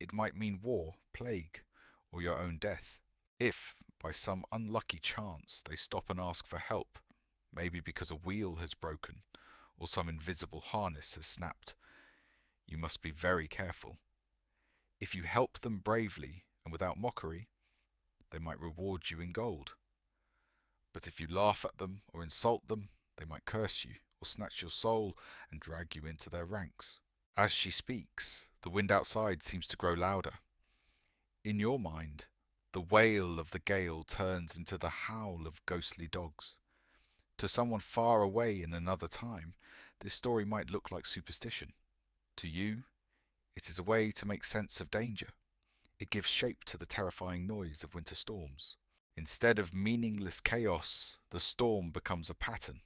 It might mean war, plague, or your own death. If, by some unlucky chance, they stop and ask for help, maybe because a wheel has broken, or some invisible harness has snapped, you must be very careful. If you help them bravely and without mockery, they might reward you in gold. But if you laugh at them or insult them, they might curse you or snatch your soul and drag you into their ranks. As she speaks, the wind outside seems to grow louder. In your mind, the wail of the gale turns into the howl of ghostly dogs. To someone far away in another time, this story might look like superstition. To you, it is a way to make sense of danger. It gives shape to the terrifying noise of winter storms. Instead of meaningless chaos, the storm becomes a pattern.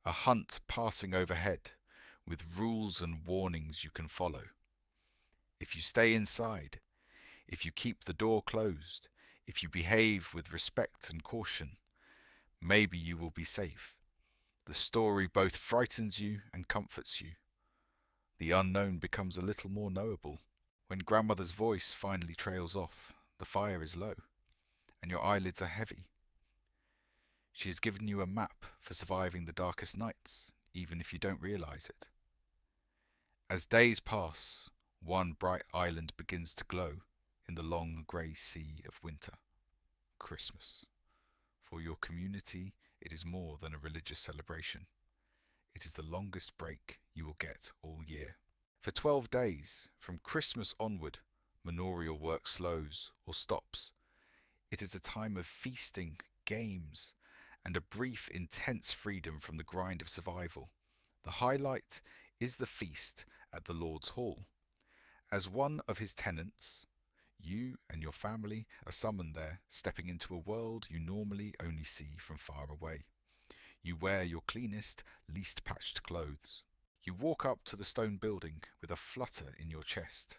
A hunt passing overhead, with rules and warnings you can follow. If you stay inside, if you keep the door closed, if you behave with respect and caution, maybe you will be safe. The story both frightens you and comforts you. The unknown becomes a little more knowable. When grandmother's voice finally trails off, the fire is low, and your eyelids are heavy. She has given you a map for surviving the darkest nights, even if you don't realize it. As days pass, one bright island begins to glow in the long grey sea of winter. Christmas. For your community, it is more than a religious celebration. It is the longest break you will get all year. For 12 days, from Christmas onward, manorial work slows or stops. It is a time of feasting, games, and a brief, intense freedom from the grind of survival. The highlight is the feast at the Lord's Hall. As one of his tenants, you and your family are summoned there, stepping into a world you normally only see from far away. You wear your cleanest, least patched clothes. You walk up to the stone building with a flutter in your chest.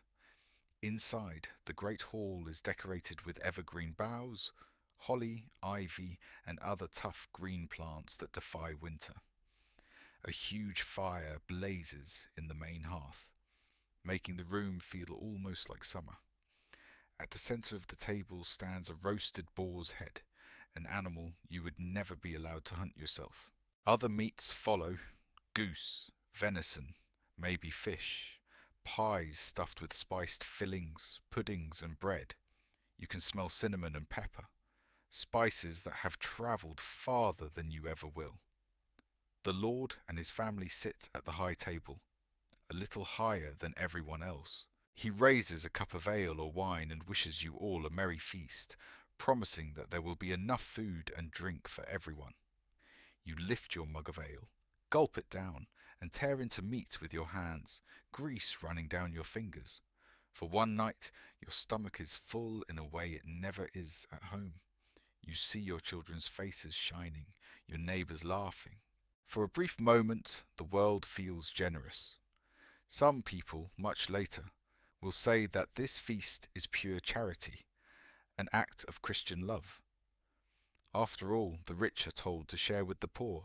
Inside, the great hall is decorated with evergreen boughs, holly, ivy, and other tough green plants that defy winter. A huge fire blazes in the main hearth, making the room feel almost like summer. At the center of the table stands a roasted boar's head, an animal you would never be allowed to hunt yourself. Other meats follow: goose, venison, maybe fish, pies stuffed with spiced fillings, puddings and bread. You can smell cinnamon and pepper, spices that have travelled farther than you ever will. The Lord and his family sit at the high table, a little higher than everyone else. He raises a cup of ale or wine and wishes you all a merry feast, promising that there will be enough food and drink for everyone. You lift your mug of ale, gulp it down, and tear into meat with your hands, grease running down your fingers. For one night, your stomach is full in a way it never is at home. You see your children's faces shining, your neighbours laughing. For a brief moment, the world feels generous. Some people, much later, will say that this feast is pure charity, an act of Christian love. After all, the rich are told to share with the poor,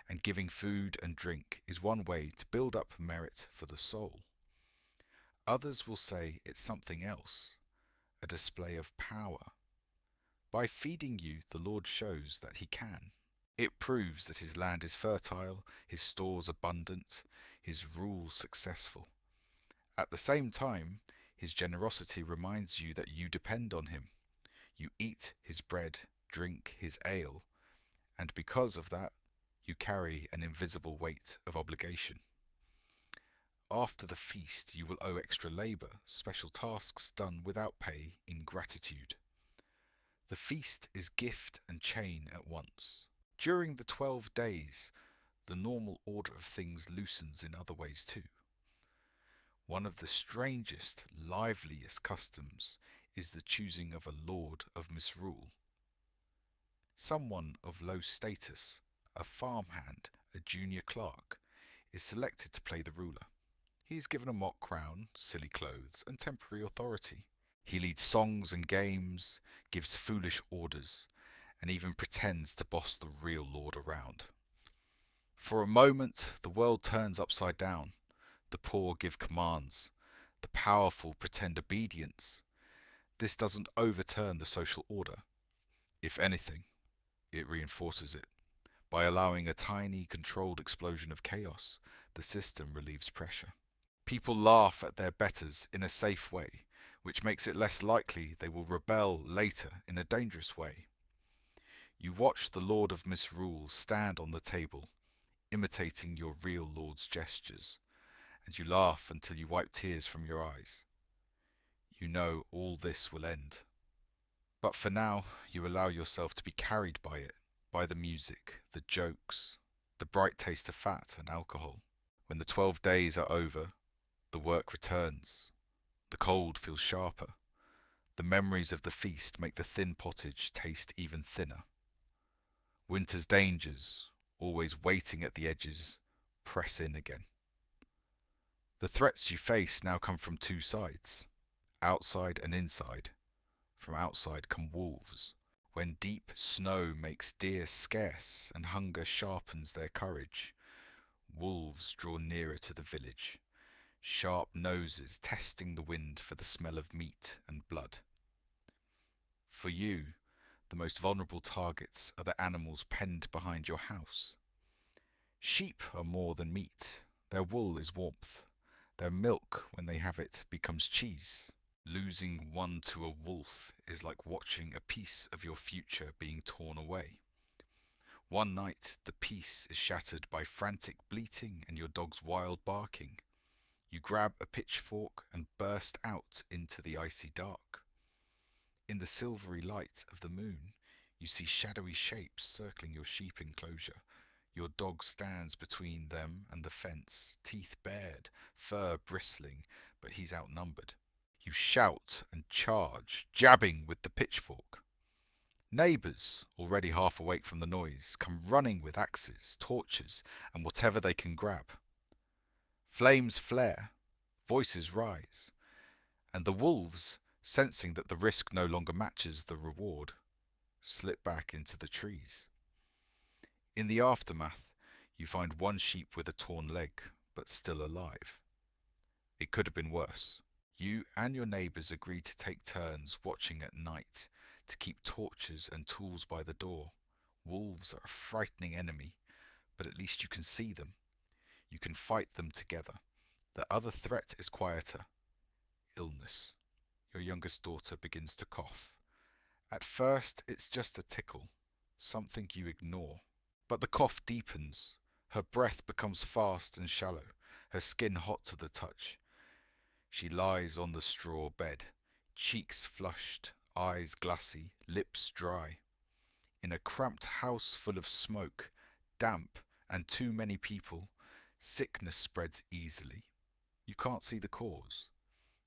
and giving food and drink is one way to build up merit for the soul. Others will say it's something else, a display of power. By feeding you, the Lord shows that he can. It proves that his land is fertile, his stores abundant, his rule successful. At the same time, his generosity reminds you that you depend on him. You eat his bread, drink his ale, and because of that, you carry an invisible weight of obligation. After the feast, you will owe extra labor, special tasks done without pay in gratitude. The feast is gift and chain at once. During the 12 days, the normal order of things loosens in other ways too. One of the strangest, liveliest customs is the choosing of a lord of misrule. Someone of low status, a farmhand, a junior clerk, is selected to play the ruler. He is given a mock crown, silly clothes, and temporary authority. He leads songs and games, gives foolish orders, and even pretends to boss the real lord around. For a moment, the world turns upside down. The poor give commands. The powerful pretend obedience. This doesn't overturn the social order. If anything, it reinforces it. By allowing a tiny, controlled explosion of chaos, the system relieves pressure. People laugh at their betters in a safe way, which makes it less likely they will rebel later in a dangerous way. You watch the Lord of Misrule stand on the table, imitating your real lord's gestures, and you laugh until you wipe tears from your eyes. You know all this will end. But for now, you allow yourself to be carried by it, by the music, the jokes, the bright taste of fat and alcohol. When the 12 days are over, the work returns. The cold feels sharper. The memories of the feast make the thin pottage taste even thinner. Winter's dangers, always waiting at the edges, press in again. The threats you face now come from two sides, outside and inside. From outside come wolves. When deep snow makes deer scarce and hunger sharpens their courage, wolves draw nearer to the village, sharp noses testing the wind for the smell of meat and blood. For you, the most vulnerable targets are the animals penned behind your house. Sheep are more than meat. Their wool is warmth. Their milk, when they have it, becomes cheese. Losing one to a wolf is like watching a piece of your future being torn away. One night, the peace is shattered by frantic bleating and your dog's wild barking. You grab a pitchfork and burst out into the icy dark. In the silvery light of the moon, you see shadowy shapes circling your sheep enclosure. Your dog stands between them and the fence, teeth bared, fur bristling, but he's outnumbered. You shout and charge, jabbing with the pitchfork. Neighbours, already half awake from the noise, come running with axes, torches, and whatever they can grab. Flames flare, voices rise, and the wolves, sensing that the risk no longer matches the reward, slip back into the trees. In the aftermath, you find one sheep with a torn leg, but still alive. It could have been worse. You and your neighbours agreed to take turns watching at night, to keep torches and tools by the door. Wolves are a frightening enemy, but at least you can see them. You can fight them together. The other threat is quieter. Illness. Your youngest daughter begins to cough. At first, it's just a tickle, something you ignore. But the cough deepens. Her breath becomes fast and shallow, her skin hot to the touch. She lies on the straw bed, cheeks flushed, eyes glassy, lips dry. In a cramped house full of smoke, damp, and too many people, sickness spreads easily. You can't see the cause.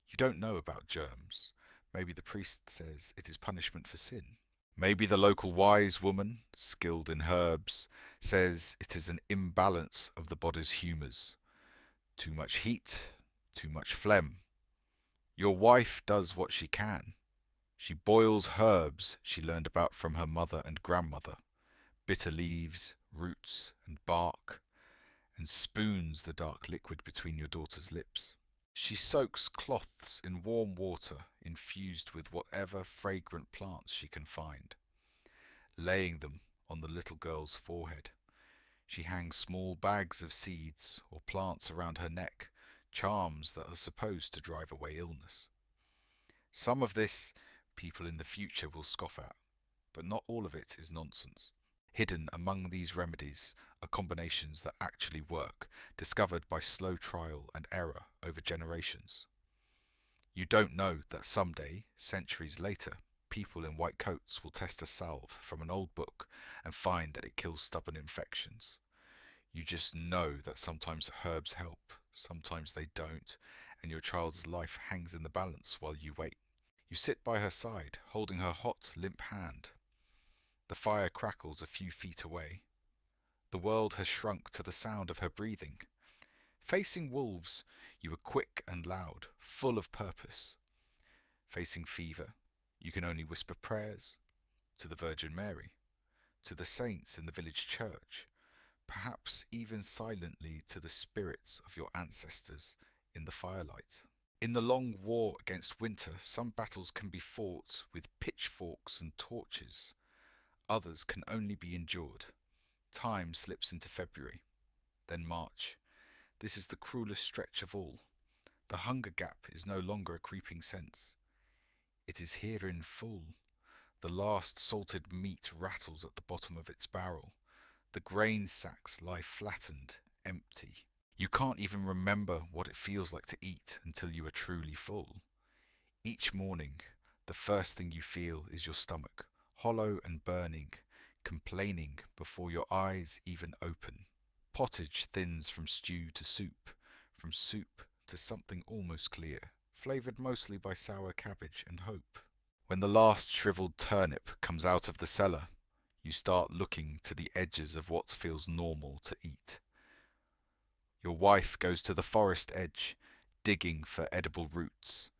You don't know about germs. Maybe the priest says it is punishment for sin. Maybe the local wise woman, skilled in herbs, says it is an imbalance of the body's humours. Too much heat, too much phlegm. Your wife does what she can. She boils herbs she learned about from her mother and grandmother, bitter leaves, roots, and bark, and spoons the dark liquid between your daughter's lips. She soaks cloths in warm water infused with whatever fragrant plants she can find, laying them on the little girl's forehead. She hangs small bags of seeds or plants around her neck, charms that are supposed to drive away illness. Some of this people in the future will scoff at, but not all of it is nonsense. Hidden among these remedies are combinations that actually work, discovered by slow trial and error over generations. You don't know that someday, centuries later, people in white coats will test a salve from an old book and find that it kills stubborn infections. You just know that sometimes herbs help, sometimes they don't, and your child's life hangs in the balance while you wait. You sit by her side, holding her hot, limp hand. The fire crackles a few feet away. The world has shrunk to the sound of her breathing. Facing wolves, you are quick and loud, full of purpose. Facing fever, you can only whisper prayers to the Virgin Mary, to the saints in the village church, perhaps even silently to the spirits of your ancestors in the firelight. In the long war against winter, some battles can be fought with pitchforks and torches. Others can only be endured. Time slips into February, then March. This is the cruelest stretch of all. The hunger gap is no longer a creeping sense. It is here in full. The last salted meat rattles at the bottom of its barrel. The grain sacks lie flattened, empty. You can't even remember what it feels like to eat until you are truly full. Each morning, the first thing you feel is your stomach, hollow and burning, complaining before your eyes even open. Pottage thins from stew to soup, from soup to something almost clear, flavoured mostly by sour cabbage and hope. When the last shriveled turnip comes out of the cellar, you start looking to the edges of what feels normal to eat. Your wife goes to the forest edge, digging for edible roots,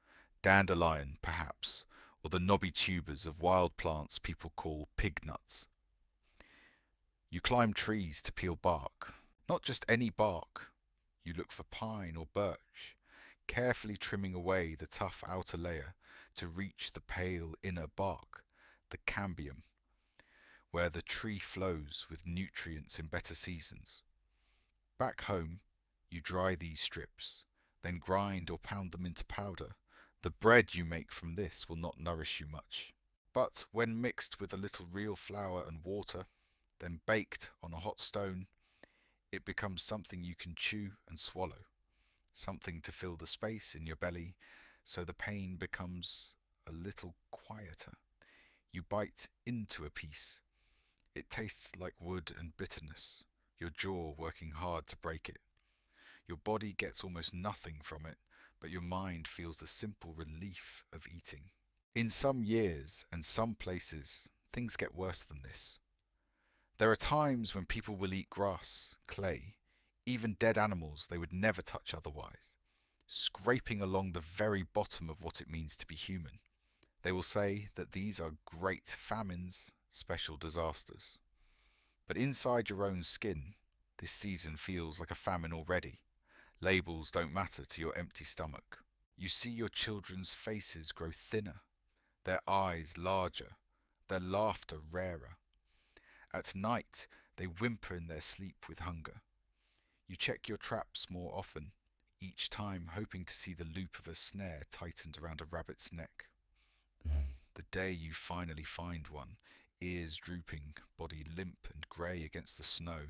dandelion perhaps, or the knobby tubers of wild plants people call pig nuts. You climb trees to peel bark, not just any bark. You look for pine or birch, carefully trimming away the tough outer layer to reach the pale inner bark, the cambium, where the tree flows with nutrients in better seasons. Back home, you dry these strips, then grind or pound them into powder. The bread you make from this will not nourish you much. But when mixed with a little real flour and water, then baked on a hot stone, it becomes something you can chew and swallow, something to fill the space in your belly so the pain becomes a little quieter. You bite into a piece. It tastes like wood and bitterness, your jaw working hard to break it. Your body gets almost nothing from it, but your mind feels the simple relief of eating. In some years and some places, things get worse than this. There are times when people will eat grass, clay, even dead animals they would never touch otherwise, scraping along the very bottom of what it means to be human. They will say that these are great famines, special disasters. But inside your own skin, this season feels like a famine already. Labels don't matter to your empty stomach. You see your children's faces grow thinner, their eyes larger, their laughter rarer. At night, they whimper in their sleep with hunger. You check your traps more often, each time hoping to see the loop of a snare tightened around a rabbit's neck. The day you finally find one, ears drooping, body limp and grey against the snow,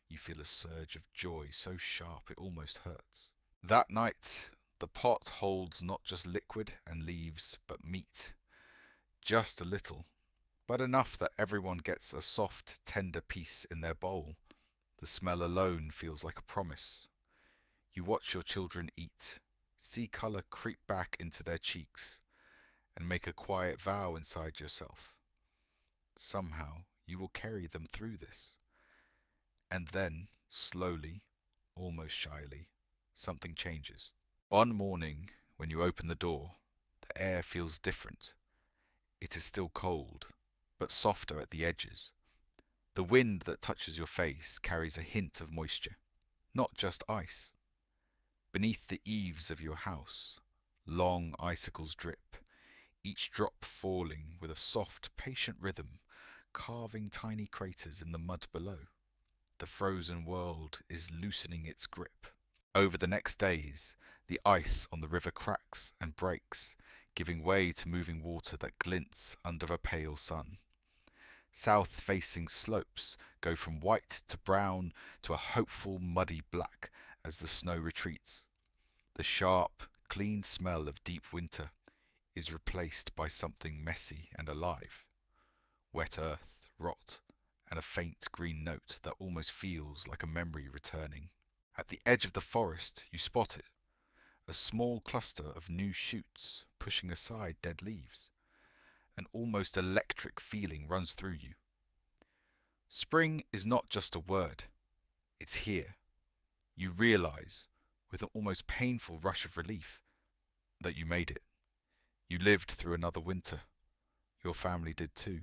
You feel a surge of joy so sharp it almost hurts. That night, the pot holds not just liquid and leaves, but meat. Just a little, but enough that everyone gets a soft, tender piece in their bowl. The smell alone feels like a promise. You watch your children eat, see colour creep back into their cheeks, and make a quiet vow inside yourself. Somehow you will carry them through this. And then, slowly, almost shyly, something changes. One morning, when you open the door, the air feels different. It is still cold, but softer at the edges. The wind that touches your face carries a hint of moisture, not just ice. Beneath the eaves of your house, long icicles drip, each drop falling with a soft, patient rhythm, carving tiny craters in the mud below. The frozen world is loosening its grip. Over the next days, the ice on the river cracks and breaks, giving way to moving water that glints under a pale sun. South-facing slopes go from white to brown to a hopeful muddy black as the snow retreats. The sharp, clean smell of deep winter is replaced by something messy and alive. Wet earth, rot, and a faint green note that almost feels like a memory returning. At the edge of the forest, you spot it, a small cluster of new shoots pushing aside dead leaves. An almost electric feeling runs through you. Spring is not just a word, it's here. You realize, with an almost painful rush of relief, that you made it. You lived through another winter. Your family did too.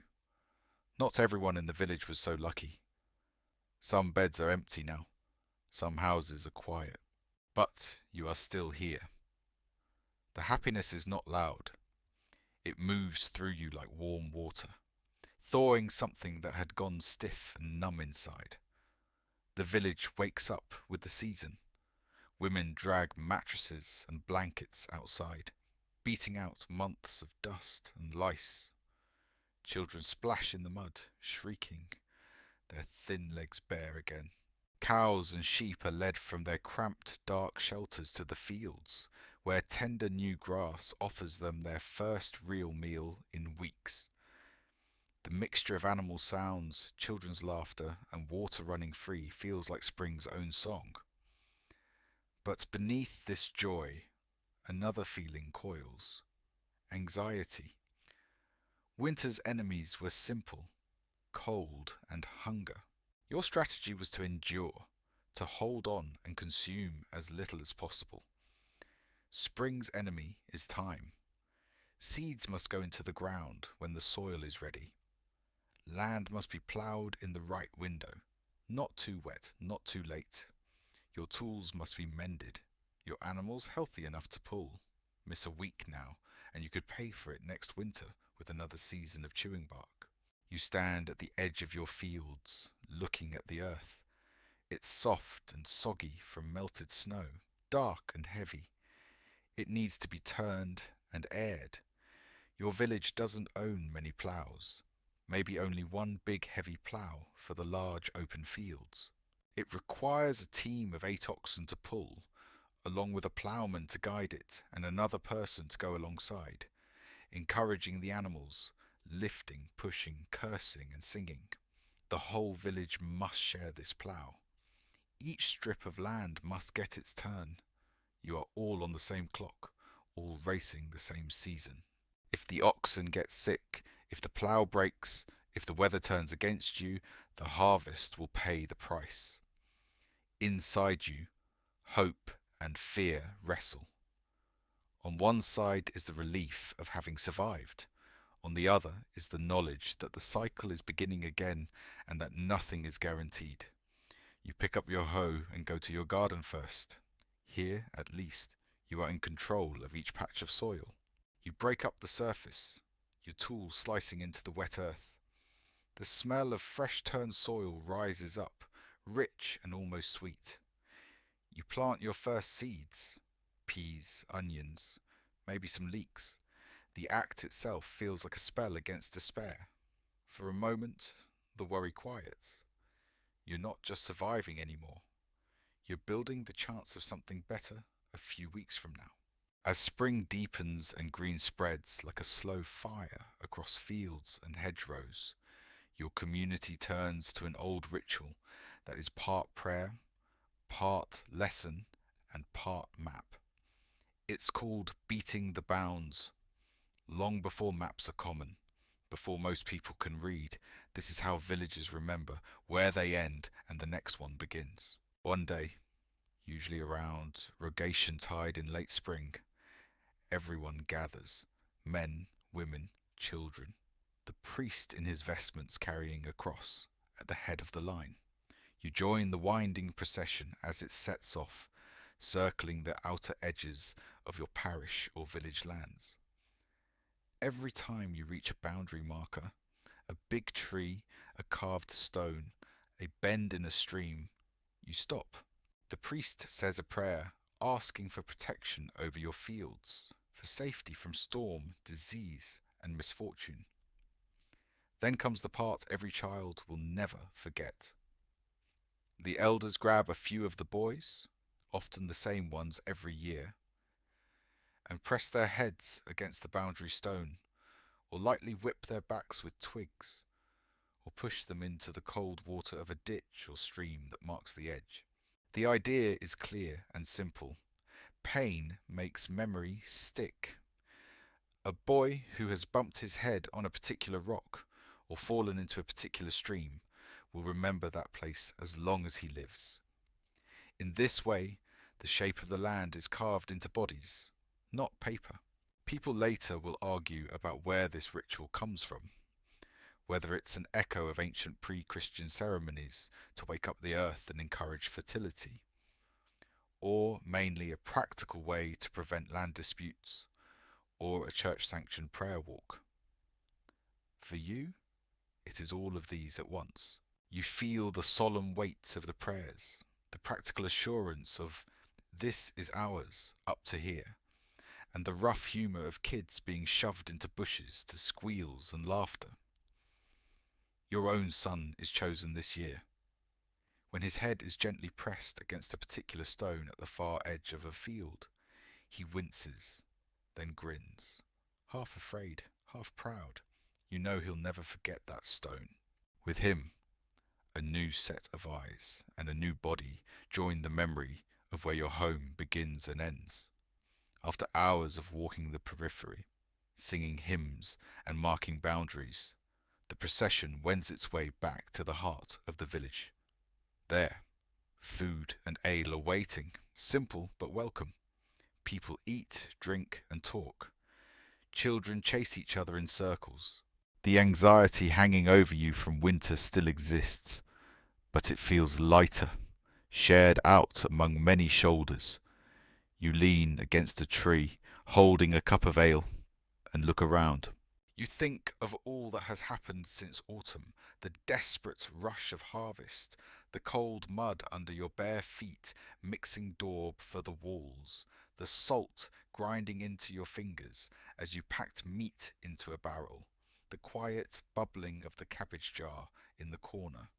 Not everyone in the village was so lucky. Some beds are empty now. Some houses are quiet. But you are still here. The happiness is not loud. It moves through you like warm water, thawing something that had gone stiff and numb inside. The village wakes up with the season. Women drag mattresses and blankets outside, beating out months of dust and lice. Children splash in the mud, shrieking, their thin legs bare again. Cows and sheep are led from their cramped, dark shelters to the fields, where tender new grass offers them their first real meal in weeks. The mixture of animal sounds, children's laughter, and water running free feels like spring's own song. But beneath this joy, another feeling coils: anxiety. Winter's enemies were simple: cold and hunger. Your strategy was to endure, to hold on and consume as little as possible. Spring's enemy is time. Seeds must go into the ground when the soil is ready. Land must be ploughed in the right window, not too wet, not too late. Your tools must be mended, your animals healthy enough to pull. Miss a week now, and you could pay for it next winter with another season of chewing bark. You stand at the edge of your fields, looking at the earth. It's soft and soggy from melted snow, dark and heavy. It needs to be turned and aired. Your village doesn't own many ploughs, maybe only one big heavy plough for the large open fields. It requires a team of 8 oxen to pull, along with a ploughman to guide it and another person to go alongside, encouraging the animals, lifting, pushing, cursing and singing. The whole village must share this plough. Each strip of land must get its turn. You are all on the same clock, all racing the same season. If the oxen get sick, if the plough breaks, if the weather turns against you, the harvest will pay the price. Inside you, hope and fear wrestle. On one side is the relief of having survived. On the other is the knowledge that the cycle is beginning again and that nothing is guaranteed. You pick up your hoe and go to your garden first. Here, at least, you are in control of each patch of soil. You break up the surface, your tools slicing into the wet earth. The smell of fresh turned soil rises up, rich and almost sweet. You plant your first seeds, peas, onions, maybe some leeks. The act itself feels like a spell against despair. For a moment, the worry quiets. You're not just surviving anymore, you're building the chance of something better a few weeks from now. As spring deepens and green spreads like a slow fire across fields and hedgerows, your community turns to an old ritual that is part prayer, part lesson, and part map. It's called beating the bounds. Long before maps are common, before most people can read, this is how villages remember where they end and the next one begins. One day, usually around Rogation tide in late spring, everyone gathers, men, women, children, the priest in his vestments carrying a cross at the head of the line. You join the winding procession as it sets off, circling the outer edges of your parish or village lands. Every time you reach a boundary marker, a big tree, a carved stone, a bend in a stream, you stop. The priest says a prayer, asking for protection over your fields, for safety from storm, disease, and misfortune. Then comes the part every child will never forget. The elders grab a few of the boys, often the same ones every year, and press their heads against the boundary stone, or lightly whip their backs with twigs, or push them into the cold water of a ditch or stream that marks the edge. The idea is clear and simple. Pain makes memory stick. A boy who has bumped his head on a particular rock or fallen into a particular stream will remember that place as long as he lives. In this way, the shape of the land is carved into bodies, not paper. People later will argue about where this ritual comes from, whether it's an echo of ancient pre-Christian ceremonies to wake up the earth and encourage fertility, or mainly a practical way to prevent land disputes, or a church-sanctioned prayer walk. For you, it is all of these at once. You feel the solemn weight of the prayers, the practical assurance of this is ours, up to here, and the rough humour of kids being shoved into bushes to squeals and laughter. Your own son is chosen this year. When his head is gently pressed against a particular stone at the far edge of a field, he winces, then grins, half afraid, half proud. You know he'll never forget that stone. With him, a new set of eyes and a new body join the memory of where your home begins and ends. After hours of walking the periphery, singing hymns and marking boundaries, the procession wends its way back to the heart of the village. There, food and ale are waiting, simple but welcome. People eat, drink, and talk. Children chase each other in circles. The anxiety hanging over you from winter still exists, but it feels lighter, shared out among many shoulders. You lean against a tree, holding a cup of ale, and look around. You think of all that has happened since autumn, the desperate rush of harvest, the cold mud under your bare feet mixing daub for the walls, the salt grinding into your fingers as you packed meat into a barrel, the quiet bubbling of the cabbage jar in the corner.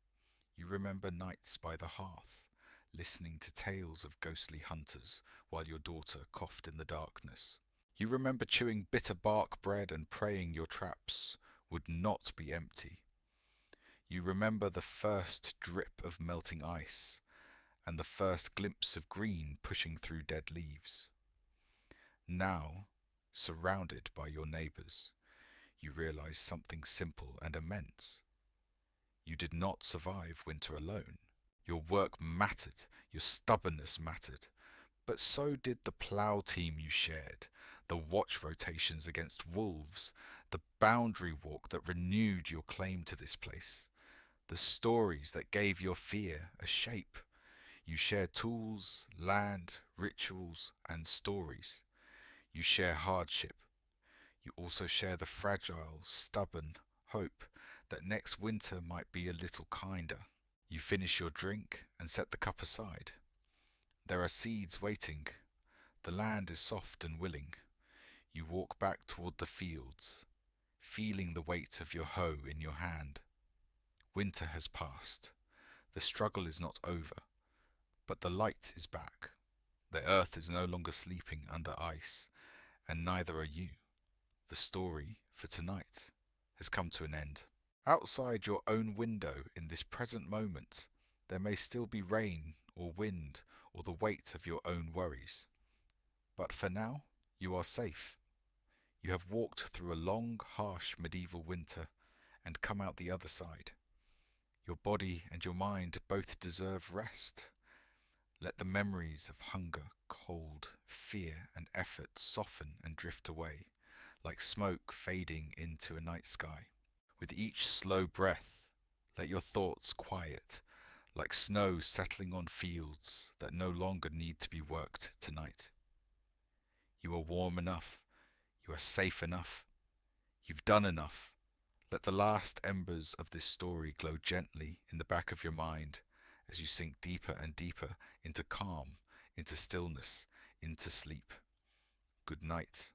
You remember nights by the hearth, listening to tales of ghostly hunters while your daughter coughed in the darkness. You remember chewing bitter bark bread and praying your traps would not be empty. You remember the first drip of melting ice and the first glimpse of green pushing through dead leaves. Now, surrounded by your neighbours, you realize something simple and immense. You did not survive winter alone. Your work mattered, your stubbornness mattered, but so did the plough team you shared, the watch rotations against wolves, the boundary walk that renewed your claim to this place, the stories that gave your fear a shape. You share tools, land, rituals, and stories. You share hardship. You also share the fragile, stubborn hope that next winter might be a little kinder. You finish your drink and set the cup aside. There are seeds waiting. The land is soft and willing. You walk back toward the fields, feeling the weight of your hoe in your hand. Winter has passed. The struggle is not over, but the light is back. The earth is no longer sleeping under ice, and neither are you. The story for tonight has come to an end. Outside your own window in this present moment, there may still be rain or wind or the weight of your own worries. But for now, you are safe. You have walked through a long, harsh medieval winter and come out the other side. Your body and your mind both deserve rest. Let the memories of hunger, cold, fear, and effort soften and drift away, like smoke fading into a night sky. With each slow breath, let your thoughts quiet, like snow settling on fields that no longer need to be worked tonight. You are warm enough. You are safe enough. You've done enough. Let the last embers of this story glow gently in the back of your mind as you sink deeper and deeper into calm, into stillness, into sleep. Good night.